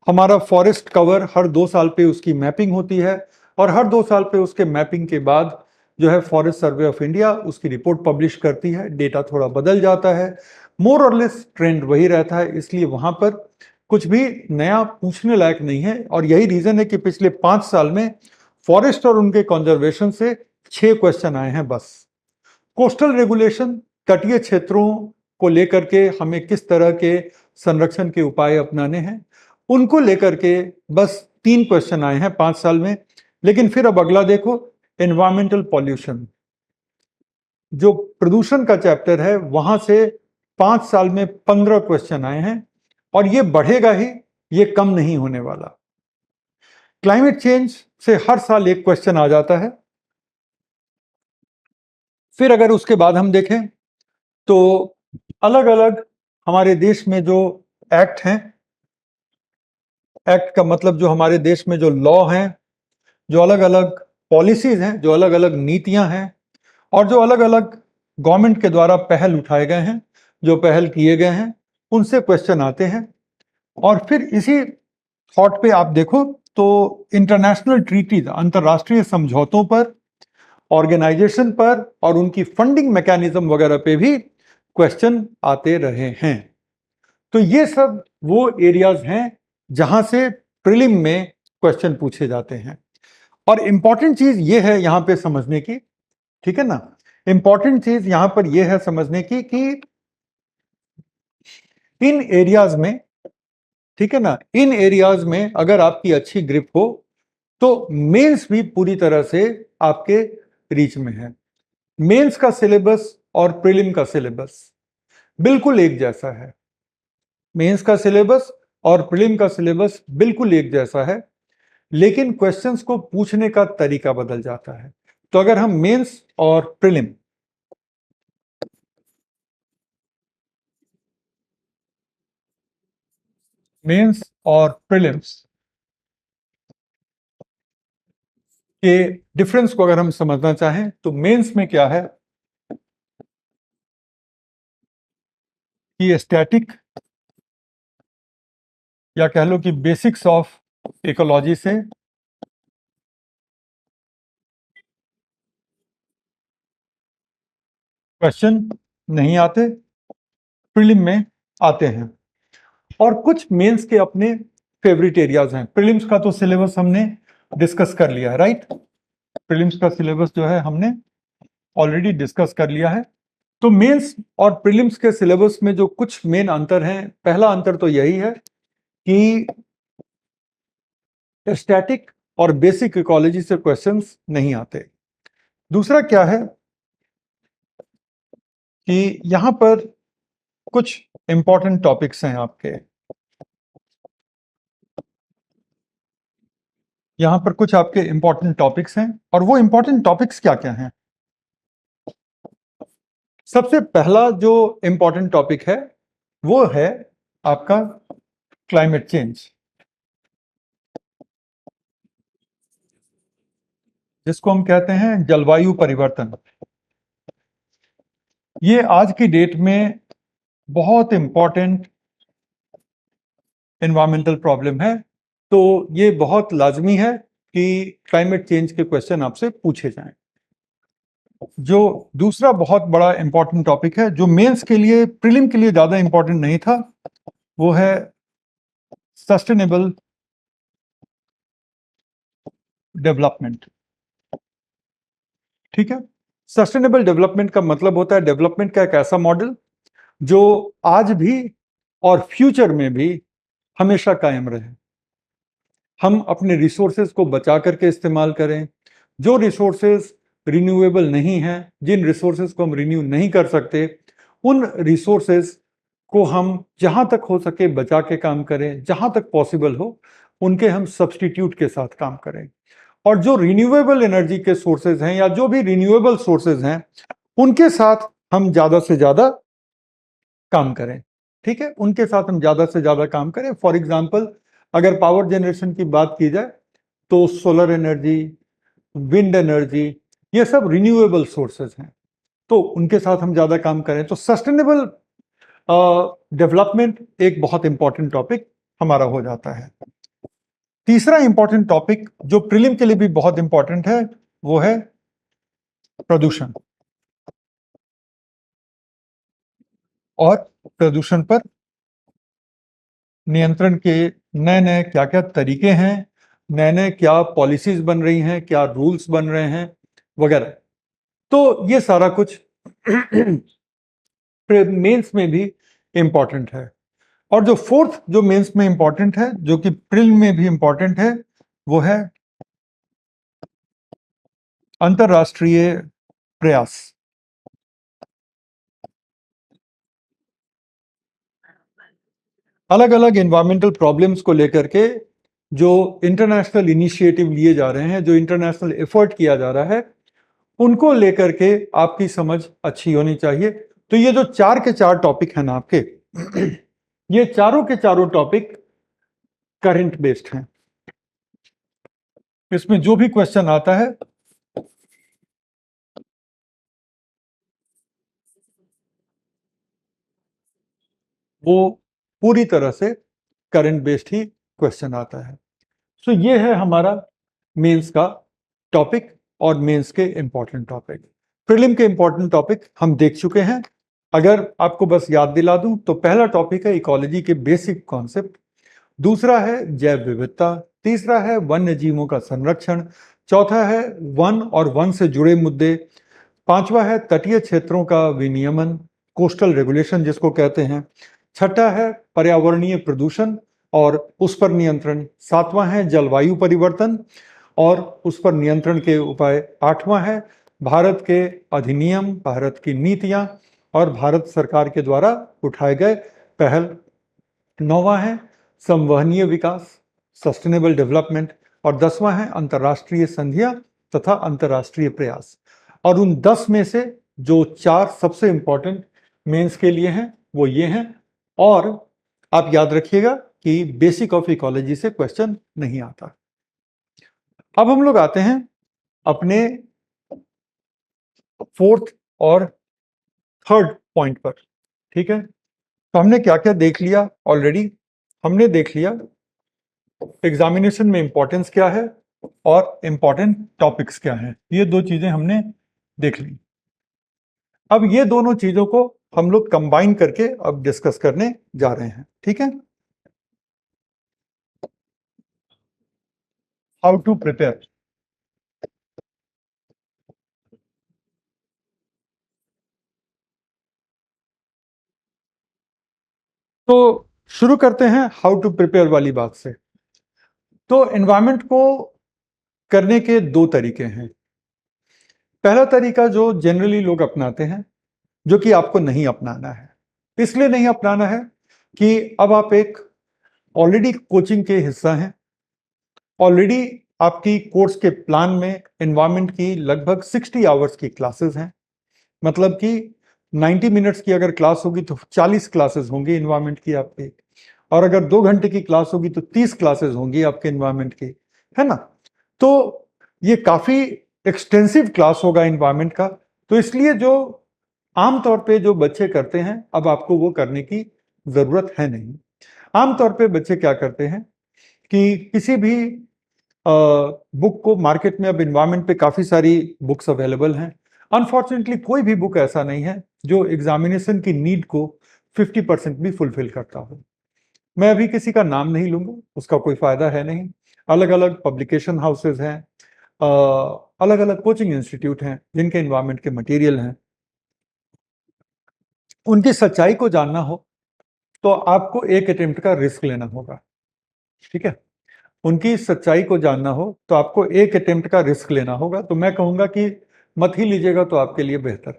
हमारा फॉरेस्ट कवर हर 2 साल पे उसकी मैपिंग होती है, और हर 2 साल पे उसके मैपिंग के बाद जो है फॉरेस्ट सर्वे ऑफ इंडिया उसकी रिपोर्ट पब्लिश करती है। डेटा थोड़ा बदल जाता है, मोर और लेस ट्रेंड वही रहता है, इसलिए वहां पर कुछ भी नया पूछने लायक नहीं है। और यही रीजन है कि पिछले 5 साल में फॉरेस्ट और उनके कंजर्वेशन से 6 क्वेश्चन आए हैं बस। कोस्टल रेगुलेशन, तटीय क्षेत्रों को लेकर के हमें किस तरह के संरक्षण के उपाय अपनाने हैं, उनको लेकर के बस 3 क्वेश्चन आए हैं 5 साल में। लेकिन फिर अब अगला देखो, एनवायरमेंटल पॉल्यूशन, जो प्रदूषण का चैप्टर है, वहां से 5 साल में 15 क्वेश्चन आए हैं, और ये बढ़ेगा ही, ये कम नहीं होने वाला। क्लाइमेट चेंज से हर साल 1 क्वेश्चन आ जाता है। फिर अगर उसके बाद हम देखें तो अलग अलग हमारे देश में जो एक्ट हैं, एक्ट का मतलब जो हमारे देश में जो लॉ हैं, जो अलग अलग पॉलिसीज हैं, जो अलग अलग नीतियां हैं, और जो अलग अलग गवर्नमेंट के द्वारा पहल उठाए गए हैं, जो पहल किए गए हैं, उनसे क्वेश्चन आते हैं। और फिर इसी थॉट पे आप देखो तो इंटरनेशनल ट्रीटीज, अंतर्राष्ट्रीय समझौतों पर, ऑर्गेनाइजेशन पर और उनकी फंडिंग मैकेनिज्म वगैरह पे भी क्वेश्चन आते रहे हैं। तो ये सब वो एरियाज हैं जहां से प्रीलिम में क्वेश्चन पूछे जाते हैं। और इंपॉर्टेंट चीज ये है यहां पे समझने की, ठीक है ना, इंपॉर्टेंट चीज यहां पर यह है समझने की कि इन एरियाज में, ठीक है ना, इन एरियाज में अगर आपकी अच्छी ग्रिप हो तो मेंस भी पूरी तरह से आपके रीच में है। मेंस का सिलेबस और प्रीलिम का सिलेबस बिल्कुल एक जैसा है। मेंस का सिलेबस और प्रीलिम का सिलेबस बिल्कुल एक जैसा है, लेकिन क्वेश्चंस को पूछने का तरीका बदल जाता है। तो अगर हम मेंस और प्रीलिम मेंस और प्रीलिम्स के डिफरेंस को अगर हम समझना चाहें तो मेंस में क्या है कि स्टैटिक या कह लो कि बेसिक्स ऑफ इकोलॉजी से क्वेश्चन नहीं आते, प्रीलिम में आते हैं। और कुछ मेंस के अपने फेवरेट एरियाज हैं। प्रीलिम्स का तो सिलेबस हमने डिस्कस कर लिया है, राइट। प्रीलिम्स का सिलेबस जो है हमने ऑलरेडी डिस्कस कर लिया है। तो मेंस और प्रीलिम्स के सिलेबस में जो कुछ मेन अंतर हैं, पहला अंतर तो यही है कि स्टैटिक और बेसिक इकोलॉजी से क्वेश्चंस नहीं आते। दूसरा क्या है कि यहां पर कुछ इंपॉर्टेंट टॉपिक्स हैं आपके, यहां पर कुछ आपके इंपॉर्टेंट टॉपिक्स हैं। और वो इंपॉर्टेंट टॉपिक्स क्या क्या हैं? सबसे पहला जो इंपॉर्टेंट टॉपिक है वो है आपका क्लाइमेट चेंज, जिसको हम कहते हैं जलवायु परिवर्तन। ये आज की डेट में बहुत इंपॉर्टेंट एनवायरमेंटल प्रॉब्लम है। तो ये बहुत लाजमी है कि क्लाइमेट चेंज के क्वेश्चन आपसे पूछे जाएं। जो दूसरा बहुत बड़ा इंपॉर्टेंट टॉपिक है जो मेंस के लिए, प्रीलिम के लिए ज्यादा इंपॉर्टेंट नहीं था, वो है सस्टेनेबल डेवलपमेंट। ठीक है, सस्टेनेबल डेवलपमेंट का मतलब होता है डेवलपमेंट का एक ऐसा मॉडल जो आज भी और फ्यूचर में भी हमेशा कायम रहे। हम अपने रिसोर्सेज को बचा करके इस्तेमाल करें। जो रिसोर्सेज रिन्यूएबल नहीं हैं, जिन रिसोर्सेज को हम रिन्यू नहीं कर सकते, उन रिसोर्सेज को हम जहां तक हो सके बचा के काम करें, जहां तक पॉसिबल हो उनके हम सब्स्टिट्यूट के साथ काम करें। और जो रिन्यूएबल एनर्जी के सोर्सेज हैं या जो भी रिन्यूएबल सोर्सेज हैं उनके साथ हम ज्यादा से ज्यादा काम करें। ठीक है, उनके साथ हम ज्यादा से ज्यादा काम करें। फॉर एग्जांपल, अगर पावर जनरेशन की बात की जाए तो सोलर एनर्जी, विंड एनर्जी, ये सब रिन्यूएबल सोर्सेज हैं, तो उनके साथ हम ज्यादा काम करें। तो सस्टेनेबल डेवलपमेंट एक बहुत इंपॉर्टेंट टॉपिक हमारा हो जाता है। तीसरा इंपॉर्टेंट टॉपिक जो प्रीलिम के लिए भी बहुत इंपॉर्टेंट है वो है प्रदूषण। और प्रदूषण पर नियंत्रण के नए नए क्या क्या तरीके हैं, नए नए क्या पॉलिसीज बन रही हैं, क्या रूल्स बन रहे हैं वगैरह। तो ये सारा कुछ मेंस में भी इंपॉर्टेंट है। और जो फोर्थ जो मेंस में इंपॉर्टेंट है, जो कि प्रीलिम में भी इंपॉर्टेंट है, वो है अंतरराष्ट्रीय प्रयास। अलग अलग एनवायरमेंटल प्रॉब्लम्स को लेकर के जो इंटरनेशनल इनिशिएटिव लिए जा रहे हैं, जो इंटरनेशनल एफर्ट किया जा रहा है, उनको लेकर के आपकी समझ अच्छी होनी चाहिए। तो ये जो चार के चार टॉपिक हैं ना आपके, ये चारों के चारों टॉपिक करंट बेस्ड हैं। इसमें जो भी क्वेश्चन आता है वो पूरी तरह से करंट बेस्ड ही क्वेश्चन आता है। सो ये है हमारा मेंस का टॉपिक और मेंस के इंपॉर्टेंट टॉपिक। प्रीलिम के इंपॉर्टेंट टॉपिक हम देख चुके हैं। अगर आपको बस याद दिला दूं तो पहला टॉपिक है इकोलॉजी के बेसिक कॉन्सेप्ट, दूसरा है जैव विविधता, तीसरा है वन्य जीवों का संरक्षण, चौथा है वन और वन से जुड़े मुद्दे, पांचवा है तटीय क्षेत्रों का विनियमन, कोस्टल रेगुलेशन जिसको कहते हैं, छठा है पर्यावरणीय प्रदूषण और उस पर नियंत्रण, सातवां है जलवायु परिवर्तन और उस पर नियंत्रण के उपाय, आठवां है भारत के अधिनियम, भारत की नीतियां और भारत सरकार के द्वारा उठाए गए पहल, नौवां है संवहनीय विकास, सस्टेनेबल डेवलपमेंट और दसवां है अंतर्राष्ट्रीय संधियां तथा अंतर्राष्ट्रीय प्रयास। और उन 10 में से जो 4 सबसे इंपॉर्टेंट मेंस के लिए हैं वो ये हैं। और आप याद रखिएगा कि बेसिक ऑफ इकोलॉजी से क्वेश्चन नहीं आता। अब हम लोग आते हैं अपने फोर्थ और थर्ड पॉइंट पर। ठीक है, तो हमने क्या क्या देख लिया ऑलरेडी। हमने देख लिया एग्जामिनेशन में इंपॉर्टेंस क्या है और इंपॉर्टेंट टॉपिक्स क्या हैं, ये दो चीजें हमने देख ली। अब ये दोनों चीजों को हम लोग कंबाइन करके अब डिस्कस करने जा रहे हैं। ठीक है, हाउ टू प्रिपेयर। तो शुरू करते हैं हाउ टू प्रिपेयर वाली बात से। तो एनवायरनमेंट को करने के दो तरीके हैं। पहला तरीका जो जनरली लोग अपनाते हैं, जो कि आपको नहीं अपनाना है। इसलिए नहीं अपनाना है कि अब आप एक ऑलरेडी कोचिंग के हिस्सा हैं, ऑलरेडी आपकी कोर्स के प्लान में एनवायरनमेंट की लगभग 60 आवर्स की क्लासेस हैं। मतलब कि 90 मिनट्स की अगर क्लास होगी तो 40 क्लासेस होंगी एनवायरनमेंट की आपकी, और अगर 2 घंटे की क्लास होगी तो 30 क्लासेस होंगी आपके एनवायरनमेंट की, है ना। तो ये काफी एक्सटेंसिव क्लास होगा एनवायरनमेंट का। तो इसलिए जो आमतौर पे जो बच्चे करते हैं, अब आपको वो करने की जरूरत है नहीं। आमतौर पे बच्चे क्या करते हैं कि किसी भी बुक को, मार्केट में अब एनवायरनमेंट पे काफी सारी बुक्स अवेलेबल हैं। अनफॉर्चुनेटली कोई भी बुक ऐसा नहीं है जो एग्जामिनेशन की नीड को 50% भी फुलफिल करता हो। मैं अभी किसी का नाम नहीं लूंगा, उसका कोई फायदा है नहीं। अलग अलग पब्लिकेशन हाउसेज हैं, अलग अलग कोचिंग इंस्टीट्यूट हैं जिनके एनवायरनमेंट के मटेरियल हैं। उनकी सच्चाई को जानना हो तो आपको एक अटेम्प्ट का रिस्क लेना होगा। ठीक है, उनकी सच्चाई को जानना हो तो आपको एक अटेम्प्ट का रिस्क लेना होगा। तो मैं कहूंगा कि मत ही लीजिएगा तो आपके लिए बेहतर।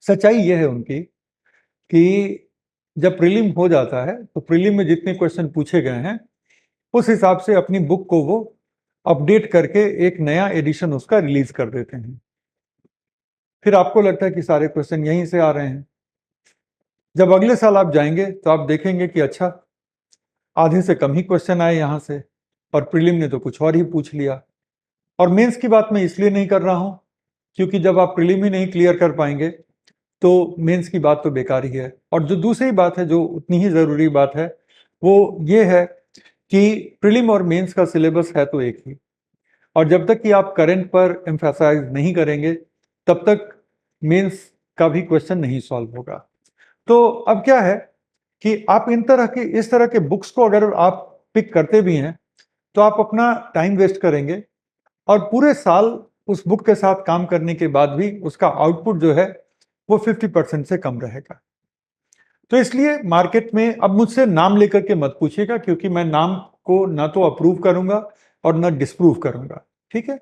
सच्चाई यह है उनकी कि जब प्रीलिम हो जाता है तो प्रीलिम में जितने क्वेश्चन पूछे गए हैं उस हिसाब से अपनी बुक को वो अपडेट करके एक नया एडिशन उसका रिलीज कर देते हैं। फिर आपको लगता है कि सारे क्वेश्चन यहीं से आ रहे हैं। जब अगले साल आप जाएंगे तो आप देखेंगे कि अच्छा, आधे से कम ही क्वेश्चन आए यहाँ से, और प्रीलिम ने तो कुछ और ही पूछ लिया। और मेंस की बात मैं इसलिए नहीं कर रहा हूं क्योंकि जब आप प्रीलिम ही नहीं क्लियर कर पाएंगे तो मेंस की बात तो बेकार ही है। और जो दूसरी बात है, जो उतनी ही जरूरी बात है, वो ये है कि प्रीलिम और मेंस का सिलेबस है तो एक ही, और जब तक कि आप करंट पर एम्फेसाइज नहीं करेंगे तब तक मेंस का भी क्वेश्चन नहीं सॉल्व होगा। तो अब क्या है कि आप इस तरह के बुक्स को अगर आप पिक करते भी हैं तो आप अपना टाइम वेस्ट करेंगे, और पूरे साल उस बुक के साथ काम करने के बाद भी उसका आउटपुट जो है वो 50% से कम रहेगा। तो इसलिए मार्केट में अब मुझसे नाम लेकर के मत पूछिएगा, क्योंकि मैं नाम को ना तो अप्रूव करूंगा और ना डिस्प्रूव करूंगा। ठीक है,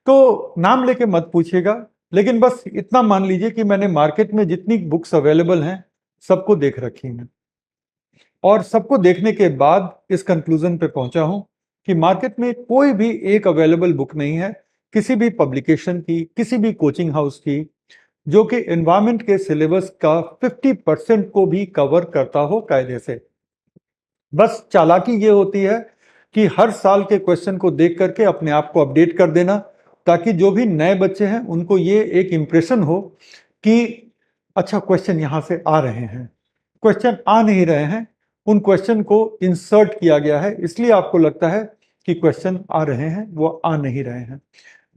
तो नाम लेके मत पूछिएगा, लेकिन बस इतना मान लीजिए कि मैंने मार्केट में जितनी बुक्स अवेलेबल हैं सबको देख रखी हैं, और सबको देखने के बाद इस कंक्लूजन पे पहुंचा हूं कि मार्केट में कोई भी एक अवेलेबल बुक नहीं है किसी भी पब्लिकेशन की, किसी भी कोचिंग हाउस की, जो कि एनवायरमेंट के सिलेबस का 50% को भी कवर करता हो कायदे से। बस चालाकी ये होती है कि हर साल के क्वेश्चन को देख करके अपने आप को अपडेट कर देना, ताकि जो भी नए बच्चे हैं उनको ये एक इंप्रेशन हो कि अच्छा, क्वेश्चन यहां से आ रहे हैं। क्वेश्चन आ नहीं रहे हैं, उन क्वेश्चन को इंसर्ट किया गया है, इसलिए आपको लगता है कि क्वेश्चन आ रहे हैं, वो आ नहीं रहे हैं।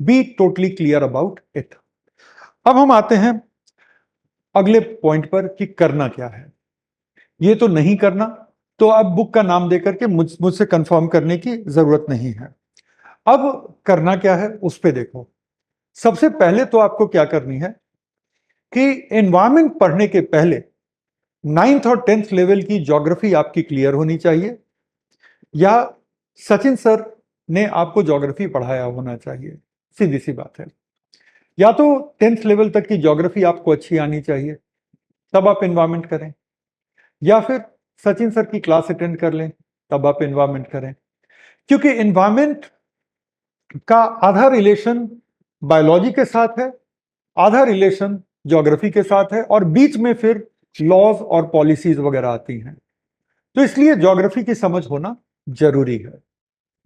Be totally clear about it. अब हम आते हैं अगले पॉइंट पर कि करना क्या है। ये तो नहीं करना, तो अब बुक का नाम देकर के मुझसे कंफर्म करने की जरूरत नहीं है। अब करना क्या है उस पे देखो। सबसे पहले तो आपको क्या करनी है कि एनवायरमेंट पढ़ने के पहले 9th और 10th लेवल की ज्योग्राफी आपकी क्लियर होनी चाहिए, या सचिन सर ने आपको ज्योग्राफी पढ़ाया होना चाहिए। सीधी सी बात है। या तो 10th लेवल तक की ज्योग्राफी आपको अच्छी आनी चाहिए, तब आप एनवायरमेंट करें, या फिर सचिन सर की क्लास अटेंड कर लें, तब आप एनवायरमेंट करें। क्योंकि एनवायरमेंट का आधा रिलेशन बायोलॉजी के साथ है, आधा रिलेशन ज्योग्राफी के साथ है, और बीच में फिर लॉज और पॉलिसीज वगैरह आती हैं। तो इसलिए ज्योग्राफी की समझ होना जरूरी है,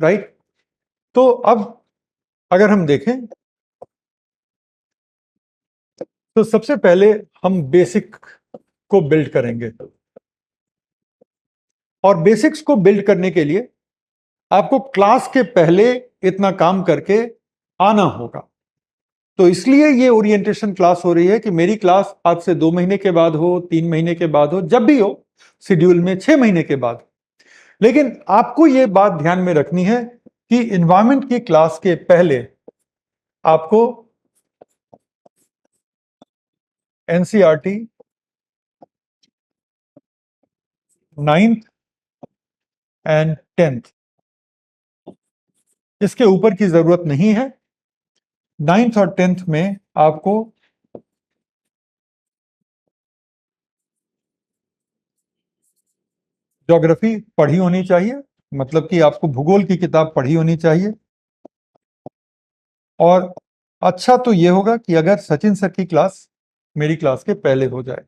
राइट। तो अब अगर हम देखें तो सबसे पहले हम बेसिक को बिल्ड करेंगे, और बेसिक्स को बिल्ड करने के लिए आपको क्लास के पहले इतना काम करके आना होगा। तो इसलिए ये ओरिएंटेशन क्लास हो रही है कि मेरी क्लास आज से 2 महीने के बाद हो, 3 महीने के बाद हो, जब भी हो, शेड्यूल में 6 महीने के बाद। लेकिन आपको ये बात ध्यान में रखनी है कि इन्वायरमेंट की क्लास के पहले आपको एनसीईआरटी 9th एंड 10th, इसके ऊपर की जरूरत नहीं है। 9th और 10th में आपको ज्योग्राफी पढ़ी होनी चाहिए, मतलब कि आपको भूगोल की किताब पढ़ी होनी चाहिए। और अच्छा तो यह होगा कि अगर सचिन सर की क्लास मेरी क्लास के पहले हो जाए,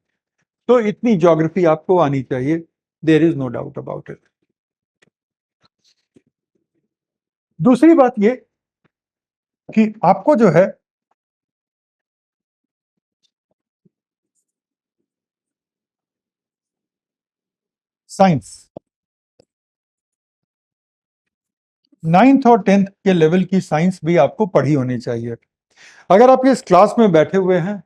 तो इतनी ज्योग्राफी आपको आनी चाहिए, there is no doubt about it. दूसरी बात यह कि आपको जो है साइंस 9th और 10th के लेवल की साइंस भी आपको पढ़ी होनी चाहिए। अगर आप इस क्लास में बैठे हुए हैं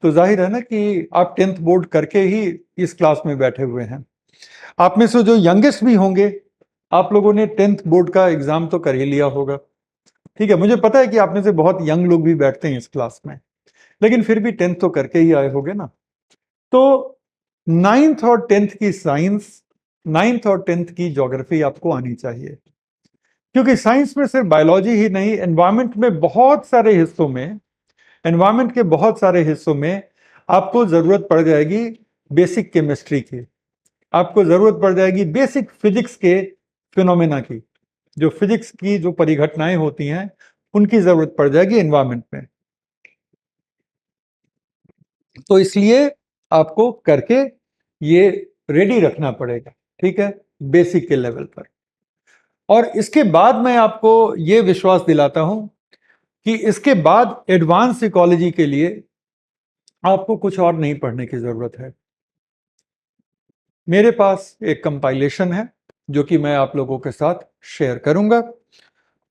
तो जाहिर है ना कि आप 10th बोर्ड करके ही इस क्लास में बैठे हुए हैं। आप में से जो यंगेस्ट भी होंगे, आप लोगों ने 10th बोर्ड का एग्जाम तो कर ही लिया होगा। ठीक है, मुझे पता है कि आप में से बहुत यंग लोग भी बैठते हैं इस क्लास में, लेकिन फिर भी 10th तो करके ही आए होगे ना। तो 9th और 10th की साइंस, 9th और 10th की ज्योग्राफी आपको आनी चाहिए। क्योंकि साइंस में सिर्फ बायोलॉजी ही नहीं, एनवायरमेंट में बहुत सारे हिस्सों में, एनवायरमेंट के बहुत सारे हिस्सों में आपको जरूरत पड़ जाएगी बेसिक केमिस्ट्री की, आपको जरूरत पड़ जाएगी बेसिक फिजिक्स के फिनोमेना की, जो फिजिक्स की जो परिघटनाएं होती हैं उनकी जरूरत पड़ जाएगी एनवायरमेंट में। तो इसलिए आपको करके ये रेडी रखना पड़ेगा, ठीक है, बेसिक के लेवल पर। और इसके बाद मैं आपको ये विश्वास दिलाता हूं कि इसके बाद एडवांस इकोलॉजी के लिए आपको कुछ और नहीं पढ़ने की जरूरत है। मेरे पास एक कंपाइलेशन है जो कि मैं आप लोगों के साथ शेयर करूंगा।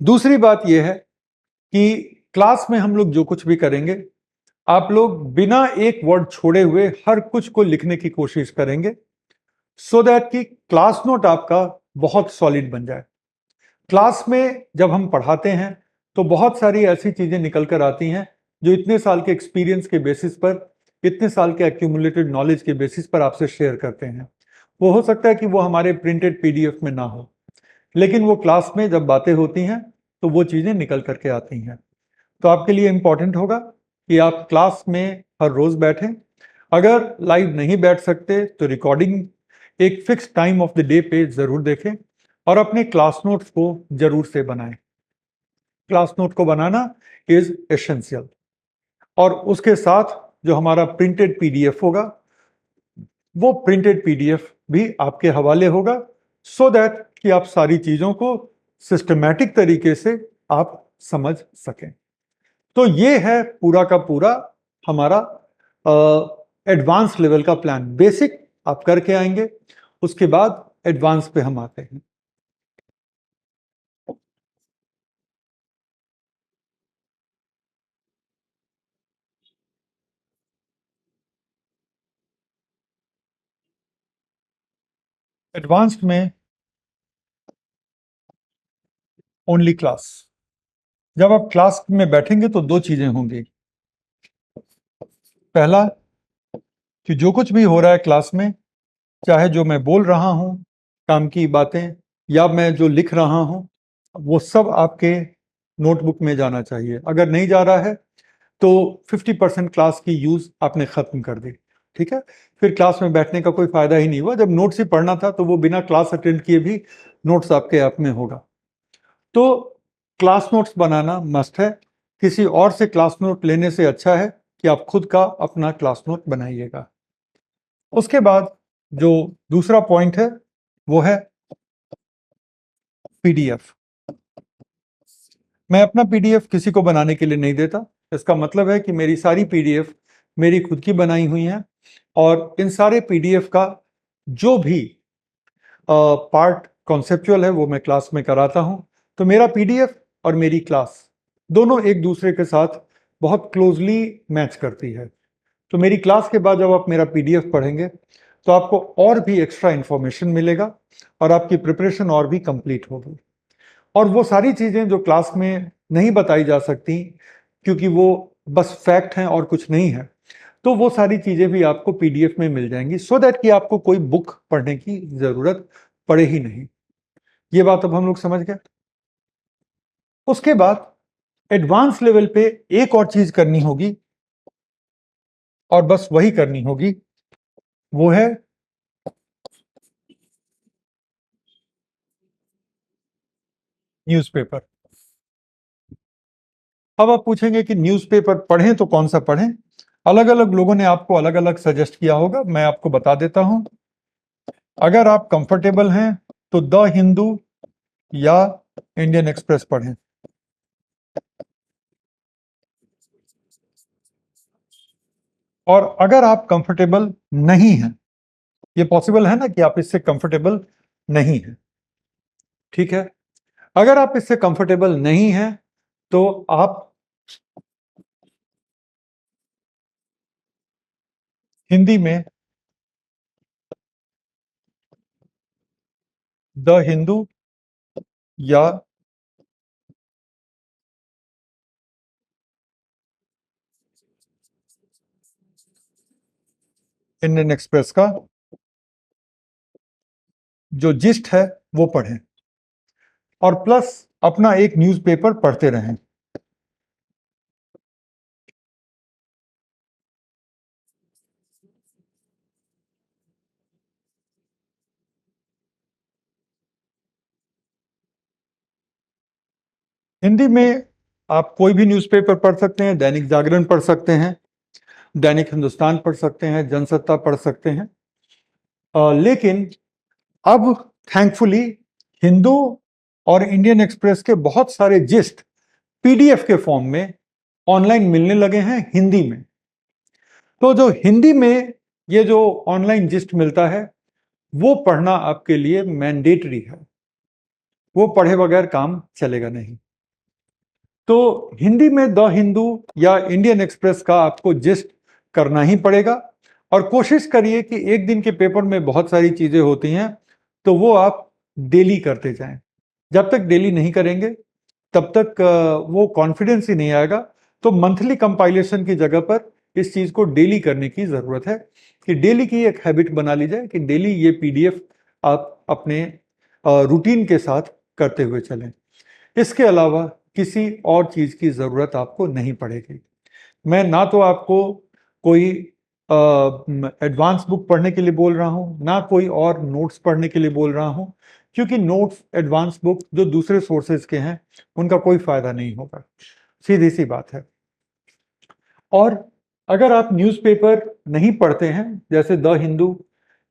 दूसरी बात यह है कि क्लास में हम लोग जो कुछ भी करेंगे, आप लोग बिना एक वर्ड छोड़े हुए हर कुछ को लिखने की कोशिश करेंगे, सो दैट कि क्लास नोट आपका बहुत सॉलिड बन जाए। क्लास में जब हम पढ़ाते हैं तो बहुत सारी ऐसी चीजें निकल कर आती हैं जो इतने साल के एक्सपीरियंस के बेसिस पर, इतने साल के एक्यूमुलेटेड नॉलेज के बेसिस पर आपसे शेयर करते हैं। वो हो सकता है कि वो हमारे प्रिंटेड पीडीएफ में ना हो, लेकिन वो क्लास में जब बातें होती हैं तो वो चीजें निकल करके आती हैं। तो आपके लिए इंपॉर्टेंट होगा कि आप क्लास में हर रोज बैठें। अगर लाइव नहीं बैठ सकते तो रिकॉर्डिंग एक fix time of the day पे जरूर देखें, और अपने क्लास नोट्स को जरूर से बनाएं। क्लास नोट को बनाना इज एसेंशियल। और उसके साथ जो हमारा प्रिंटेड पीडीएफ होगा, वो प्रिंटेड पीडीएफ भी आपके हवाले होगा, सो दैट कि आप सारी चीजों को सिस्टमैटिक तरीके से आप समझ सकें। तो ये है पूरा का पूरा हमारा एडवांस लेवल का प्लान। बेसिक आप करके आएंगे, उसके बाद एडवांस पे हम आते हैं। एडवांस्ड में ओनली क्लास। जब आप क्लास में बैठेंगे तो दो चीजें होंगी। पहला कि जो कुछ भी हो रहा है क्लास में, चाहे जो मैं बोल रहा हूं, काम की बातें, या मैं जो लिख रहा हूं, वो सब आपके नोटबुक में जाना चाहिए। अगर नहीं जा रहा है तो 50% क्लास की यूज आपने खत्म कर दी। ठीक है, फिर क्लास में बैठने का कोई फायदा ही नहीं हुआ। जब नोट्स ही पढ़ना था तो वो बिना क्लास अटेंड किए भी नोट्स आपके आप में होगा। तो क्लास नोट्स बनाना मस्ट है। किसी और से क्लास नोट लेने से अच्छा है कि आप खुद का अपना क्लास नोट बनाइएगा। उसके बाद जो दूसरा पॉइंट है वो है पीडीएफ। मैं अपना पीडीएफ किसी को बनाने के लिए नहीं देता। इसका मतलब है कि मेरी सारी पीडीएफ मेरी खुद की बनाई हुई हैं, और इन सारे पीडीएफ का जो भी पार्ट कॉन्सेप्चुअल है वो मैं क्लास में कराता हूं। तो मेरा पीडीएफ और मेरी क्लास दोनों एक दूसरे के साथ बहुत क्लोजली मैच करती है। तो मेरी क्लास के बाद जब आप मेरा पीडीएफ पढ़ेंगे तो आपको और भी एक्स्ट्रा इंफॉर्मेशन मिलेगा और आपकी प्रिपरेशन और भी कंप्लीट होगी। और वो सारी चीजें जो क्लास में नहीं बताई जा सकती क्योंकि वो बस फैक्ट हैं और कुछ नहीं है, तो वो सारी चीजें भी आपको पीडीएफ में मिल जाएंगी, सो दैट कि आपको कोई बुक पढ़ने की जरूरत पड़े ही नहीं। ये बात अब हम लोग समझ गए। उसके बाद एडवांस लेवल पे एक और चीज करनी होगी, और बस वही करनी होगी, वो है न्यूज़पेपर। अब आप पूछेंगे कि न्यूज़पेपर पढ़ें तो कौन सा पढ़ें। अलग अलग लोगों ने आपको अलग अलग सजेस्ट किया होगा, मैं आपको बता देता हूं। अगर आप कंफर्टेबल हैं तो द हिंदू या इंडियन एक्सप्रेस पढ़ें। और अगर आप कंफर्टेबल नहीं हैं, ये पॉसिबल है ना कि आप इससे कंफर्टेबल नहीं हैं, ठीक है, अगर आप इससे कंफर्टेबल नहीं हैं तो आप हिंदी में द हिंदू या इंडियन एक्सप्रेस का जो जिस्ट है वो पढ़ें, और प्लस अपना एक न्यूज़पेपर पढ़ते रहें। हिंदी में आप कोई भी न्यूज़पेपर पढ़ सकते हैं, दैनिक जागरण पढ़ सकते हैं, दैनिक हिंदुस्तान पढ़ सकते हैं, जनसत्ता पढ़ सकते हैं। लेकिन अब थैंकफुली हिंदू और इंडियन एक्सप्रेस के बहुत सारे जिस्ट पीडीएफ के फॉर्म में ऑनलाइन मिलने लगे हैं हिंदी में। तो जो हिंदी में ये जो ऑनलाइन जिस्ट मिलता है वो पढ़ना आपके लिए मैंडेटरी है, वो पढ़े बगैर काम चलेगा नहीं। तो हिंदी में द हिंदू या इंडियन एक्सप्रेस का आपको जिस्ट करना ही पड़ेगा, और कोशिश करिए कि एक दिन के पेपर में बहुत सारी चीजें होती हैं तो वो आप डेली करते जाएं। जब तक डेली नहीं करेंगे तब तक वो कॉन्फिडेंस ही नहीं आएगा। तो मंथली कंपाइलेशन की जगह पर इस चीज को डेली करने की जरूरत है, कि डेली की एक हैबिट बना ली जाए कि डेली ये पीडीएफ आप अपने रूटीन के साथ करते हुए चलें। इसके अलावा किसी और चीज की जरूरत आपको नहीं पड़ेगी। मैं ना तो आपको कोई एडवांस बुक पढ़ने के लिए बोल रहा हूं, ना कोई और नोट्स पढ़ने के लिए बोल रहा हूं, क्योंकि नोट्स एडवांस बुक जो दूसरे सोर्सेज के हैं उनका कोई फायदा नहीं होगा, सीधी सी बात है। और अगर आप न्यूज़पेपर नहीं पढ़ते हैं, जैसे द हिंदू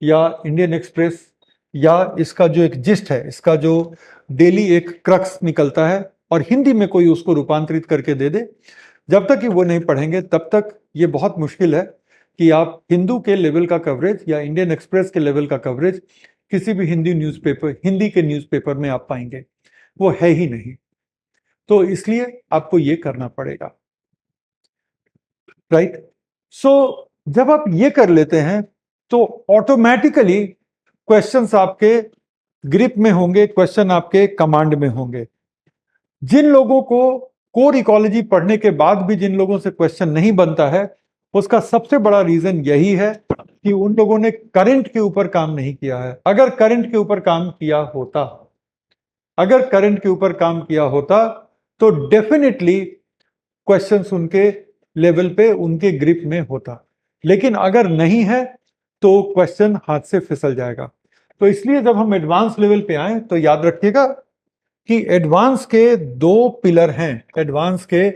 या इंडियन एक्सप्रेस, या इसका जो एक जिस्ट है, इसका जो डेली एक क्रक्स निकलता है और हिंदी में कोई उसको रूपांतरित करके दे दे, जब तक कि वो नहीं पढ़ेंगे तब तक ये बहुत मुश्किल है कि आप हिंदू के लेवल का कवरेज या इंडियन एक्सप्रेस के लेवल का कवरेज किसी भी हिंदी न्यूज़पेपर, हिंदी के न्यूज़पेपर में आप पाएंगे। वो है ही नहीं। तो इसलिए आपको ये करना पड़ेगा, राइट। सो जब आप ये कर लेते हैं तो ऑटोमेटिकली क्वेश्चंस आपके ग्रिप में होंगे, क्वेश्चन आपके कमांड में होंगे। जिन लोगों को कोर इकोलॉजी पढ़ने के बाद भी जिन लोगों से क्वेश्चन नहीं बनता है, उसका सबसे बड़ा रीजन यही है कि उन लोगों ने करंट के ऊपर काम नहीं किया है। अगर करंट के ऊपर काम किया होता, अगर करंट के ऊपर काम किया होता तो डेफिनेटली क्वेश्चंस उनके लेवल पे, उनके ग्रिप में होता। लेकिन अगर नहीं है तो क्वेश्चन हाथ से फिसल जाएगा। तो इसलिए जब हम एडवांस लेवल पे आए तो याद रखिएगा कि एडवांस के दो पिलर हैं, एडवांस के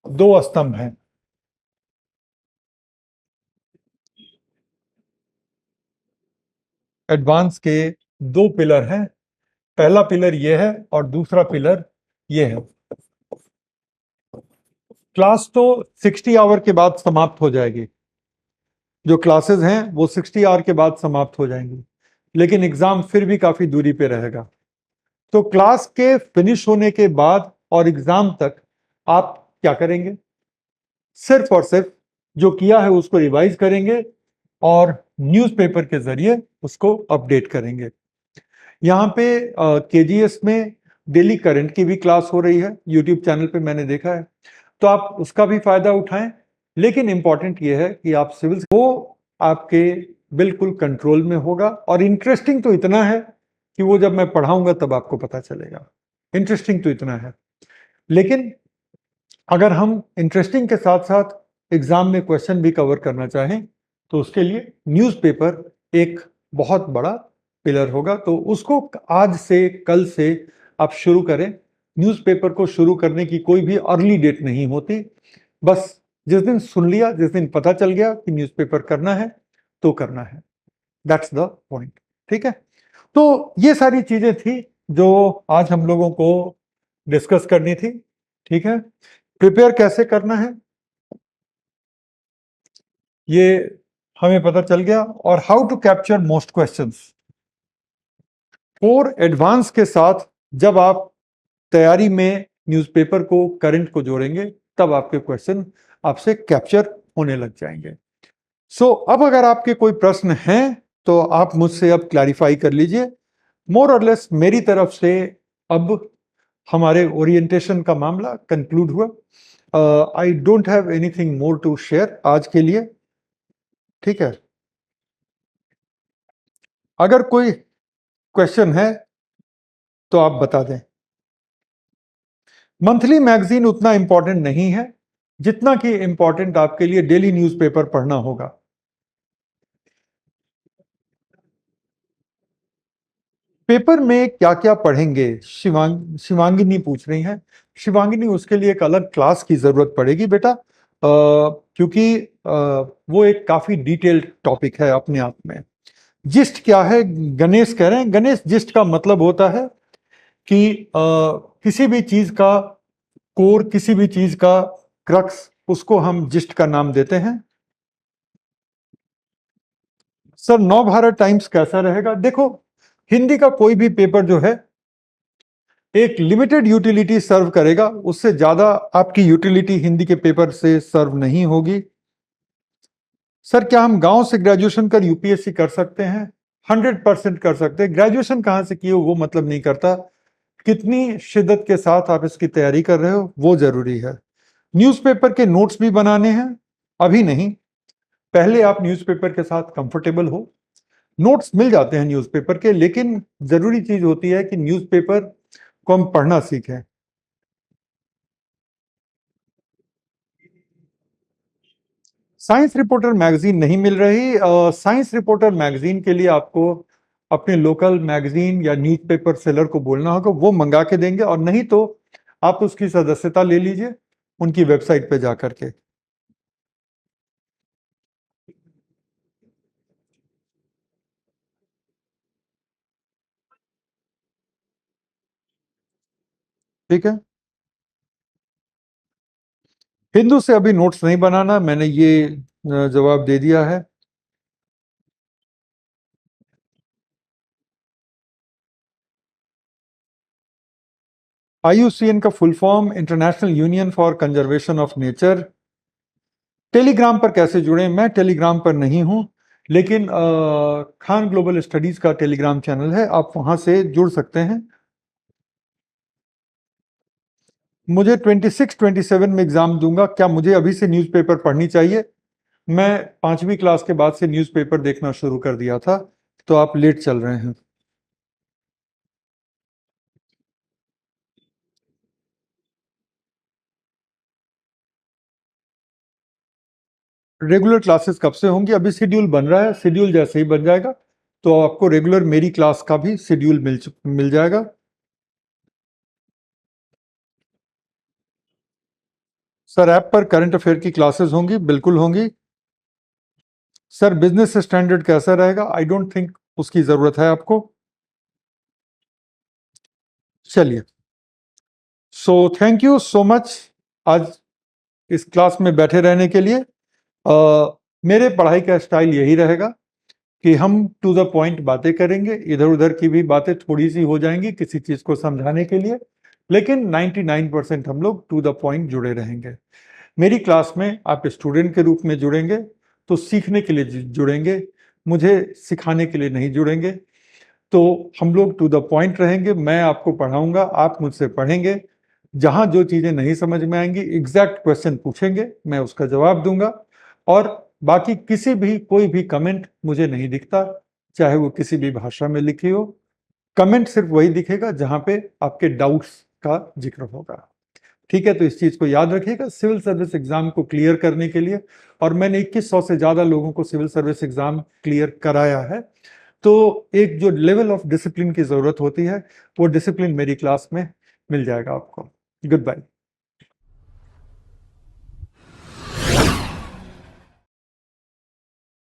दो स्तंभ हैं। एडवांस के दो पिलर हैं, पहला पिलर ये है और दूसरा पिलर ये है। क्लास तो 60 आवर के बाद समाप्त हो जाएगी, जो क्लासेस हैं वो 60 आवर के बाद समाप्त हो जाएंगी, लेकिन एग्जाम फिर भी काफी दूरी पे रहेगा। तो क्लास के फिनिश होने के बाद और एग्जाम तक आप क्या करेंगे? सिर्फ और सिर्फ जो किया है उसको रिवाइज करेंगे और न्यूज़पेपर के जरिए उसको अपडेट करेंगे। यहाँ पे केजीएस में डेली करंट की भी क्लास हो रही है, यूट्यूब चैनल पे मैंने देखा है, तो आप उसका भी फायदा उठाएं। लेकिन इंपॉर्टेंट ये है कि आप सिविल वो आपके बिल्कुल कंट्रोल में होगा, और इंटरेस्टिंग तो इतना है कि वो जब मैं पढ़ाऊंगा तब आपको पता चलेगा। इंटरेस्टिंग तो इतना है, लेकिन अगर हम इंटरेस्टिंग के साथ साथ एग्जाम में क्वेश्चन भी कवर करना चाहें तो उसके लिए न्यूज़पेपर एक बहुत बड़ा पिलर होगा। तो उसको आज से, कल से आप शुरू करें। न्यूज़पेपर को शुरू करने की कोई भी अर्ली डेट नहीं होती, बस जिस दिन सुन लिया, जिस दिन पता चल गया कि न्यूज़पेपर करना है तो करना है। That's the point. ठीक है, तो ये सारी चीजें थी जो आज हम लोगों को डिस्कस करनी थी। ठीक है, प्रिपेयर कैसे करना है ये हमें पता चल गया, और how to capture most questions. और एडवांस के साथ जब आप तैयारी में न्यूज़पेपर को, करंट को जोड़ेंगे, तब आपके क्वेश्चन आपसे कैप्चर होने लग जाएंगे। सो अब अगर आपके कोई प्रश्न हैं तो आप मुझसे अब क्लैरिफाई कर लीजिए। मोर और लेस मेरी तरफ से अब हमारे ओरिएंटेशन का मामला कंक्लूड हुआ। I don't have anything more to share आज के लिए। ठीक है, अगर कोई क्वेश्चन है तो आप बता दें। मंथली मैगजीन उतना इंपॉर्टेंट नहीं है जितना कि इंपॉर्टेंट आपके लिए डेली न्यूज़पेपर पढ़ना होगा। पेपर में क्या क्या पढ़ेंगे, शिवांगिनी पूछ रही हैं। शिवांगिनी, उसके लिए एक अलग क्लास की जरूरत पड़ेगी बेटा, क्योंकि वो एक काफी डिटेल्ड टॉपिक है अपने आप में। जिस्ट क्या है, गणेश कह रहे हैं। गणेश, जिस्ट का मतलब होता है कि किसी भी चीज का कोर, किसी भी चीज का क्रक्स, उसको हम जिस्ट का नाम देते हैं। सर, नवभारत टाइम्स कैसा रहेगा? देखो, हिंदी का कोई भी पेपर जो है एक लिमिटेड यूटिलिटी सर्व करेगा, उससे ज्यादा आपकी यूटिलिटी हिंदी के पेपर से सर्व नहीं होगी। सर, क्या हम गांव से ग्रेजुएशन कर यूपीएससी कर सकते हैं? 100% कर सकते हैं। ग्रेजुएशन कहां से किए हो वो मतलब नहीं करता, कितनी शिद्दत के साथ आप इसकी तैयारी कर रहे हो वो जरूरी है। न्यूज़पेपर के नोट्स भी बनाने हैं? अभी नहीं, पहले आप न्यूज़पेपर के साथ कंफर्टेबल हो। नोट्स मिल जाते हैं न्यूज़पेपर के, लेकिन जरूरी चीज होती है कि न्यूज़पेपर को हम पढ़ना सीखें। साइंस रिपोर्टर मैगजीन नहीं मिल रही। साइंस रिपोर्टर मैगजीन के लिए आपको अपने लोकल मैगजीन या न्यूज़पेपर सेलर को बोलना होगा, वो मंगा के देंगे, और नहीं तो आप उसकी सदस्यता ले लीजिए उनकी वेबसाइट पे जाकर के। ठीक है, हिंदू से अभी नोट्स नहीं बनाना, मैंने ये जवाब दे दिया है। आईयूसीएन का full form international union for conservation of nature. Telegram पर कैसे जुड़े? मैं टेलीग्राम पर नहीं हूं, लेकिन खान ग्लोबल स्टडीज का टेलीग्राम चैनल है, आप वहां से जुड़ सकते हैं। मुझे 26 27 में एग्जाम दूंगा, क्या मुझे अभी से न्यूज़पेपर पढ़नी चाहिए? मैं 5वीं क्लास के बाद से न्यूज़पेपर देखना शुरू कर दिया था, तो आप लेट चल रहे हैं। रेगुलर क्लासेस कब से होंगी? अभी शेड्यूल बन रहा है, शेड्यूल जैसे ही बन जाएगा तो आपको रेगुलर मेरी क्लास का भी शेड्यूल मिल जाएगा। सर ऐप पर करंट अफेयर की क्लासेस होंगी, बिल्कुल होंगी। सर बिजनेस स्टैंडर्ड कैसा रहेगा? आई डोंट थिंक उसकी ज़रूरत है आपको। चलिए, so thank you so much आज इस क्लास में बैठे रहने के लिए। मेरे पढ़ाई का स्टाइल यही रहेगा कि हम टू द पॉइंट बातें करेंगे, इधर उधर की भी बातें थोड़ी सी हो जाएंगी किसी चीज़ को समझाने के लिए, लेकिन 99% हम लोग टू द पॉइंट जुड़े रहेंगे। मेरी क्लास में आप स्टूडेंट के रूप में जुड़ेंगे तो सीखने के लिए जुड़ेंगे, मुझे सिखाने के लिए नहीं जुड़ेंगे। तो हम लोग टू द पॉइंट रहेंगे, मैं आपको पढ़ाऊंगा, आप मुझसे पढ़ेंगे। जहां जो चीज़ें नहीं समझ में आएंगी एग्जैक्ट क्वेश्चन पूछेंगे, मैं उसका जवाब दूंगा। और बाकी किसी भी कोई भी कमेंट मुझे नहीं दिखता, चाहे वो किसी भी भाषा में लिखी हो। कमेंट सिर्फ वही दिखेगा जहां पे आपके डाउट्स का जिक्र होगा। ठीक है, तो इस चीज को याद रखिएगा सिविल सर्विस एग्जाम को क्लियर करने के लिए। और मैंने 2100 से ज्यादा लोगों को सिविल सर्विस एग्जाम क्लियर कराया है, तो एक जो लेवल ऑफ डिसिप्लिन की जरूरत होती है वो डिसिप्लिन मेरी क्लास में मिल जाएगा आपको। Good bye.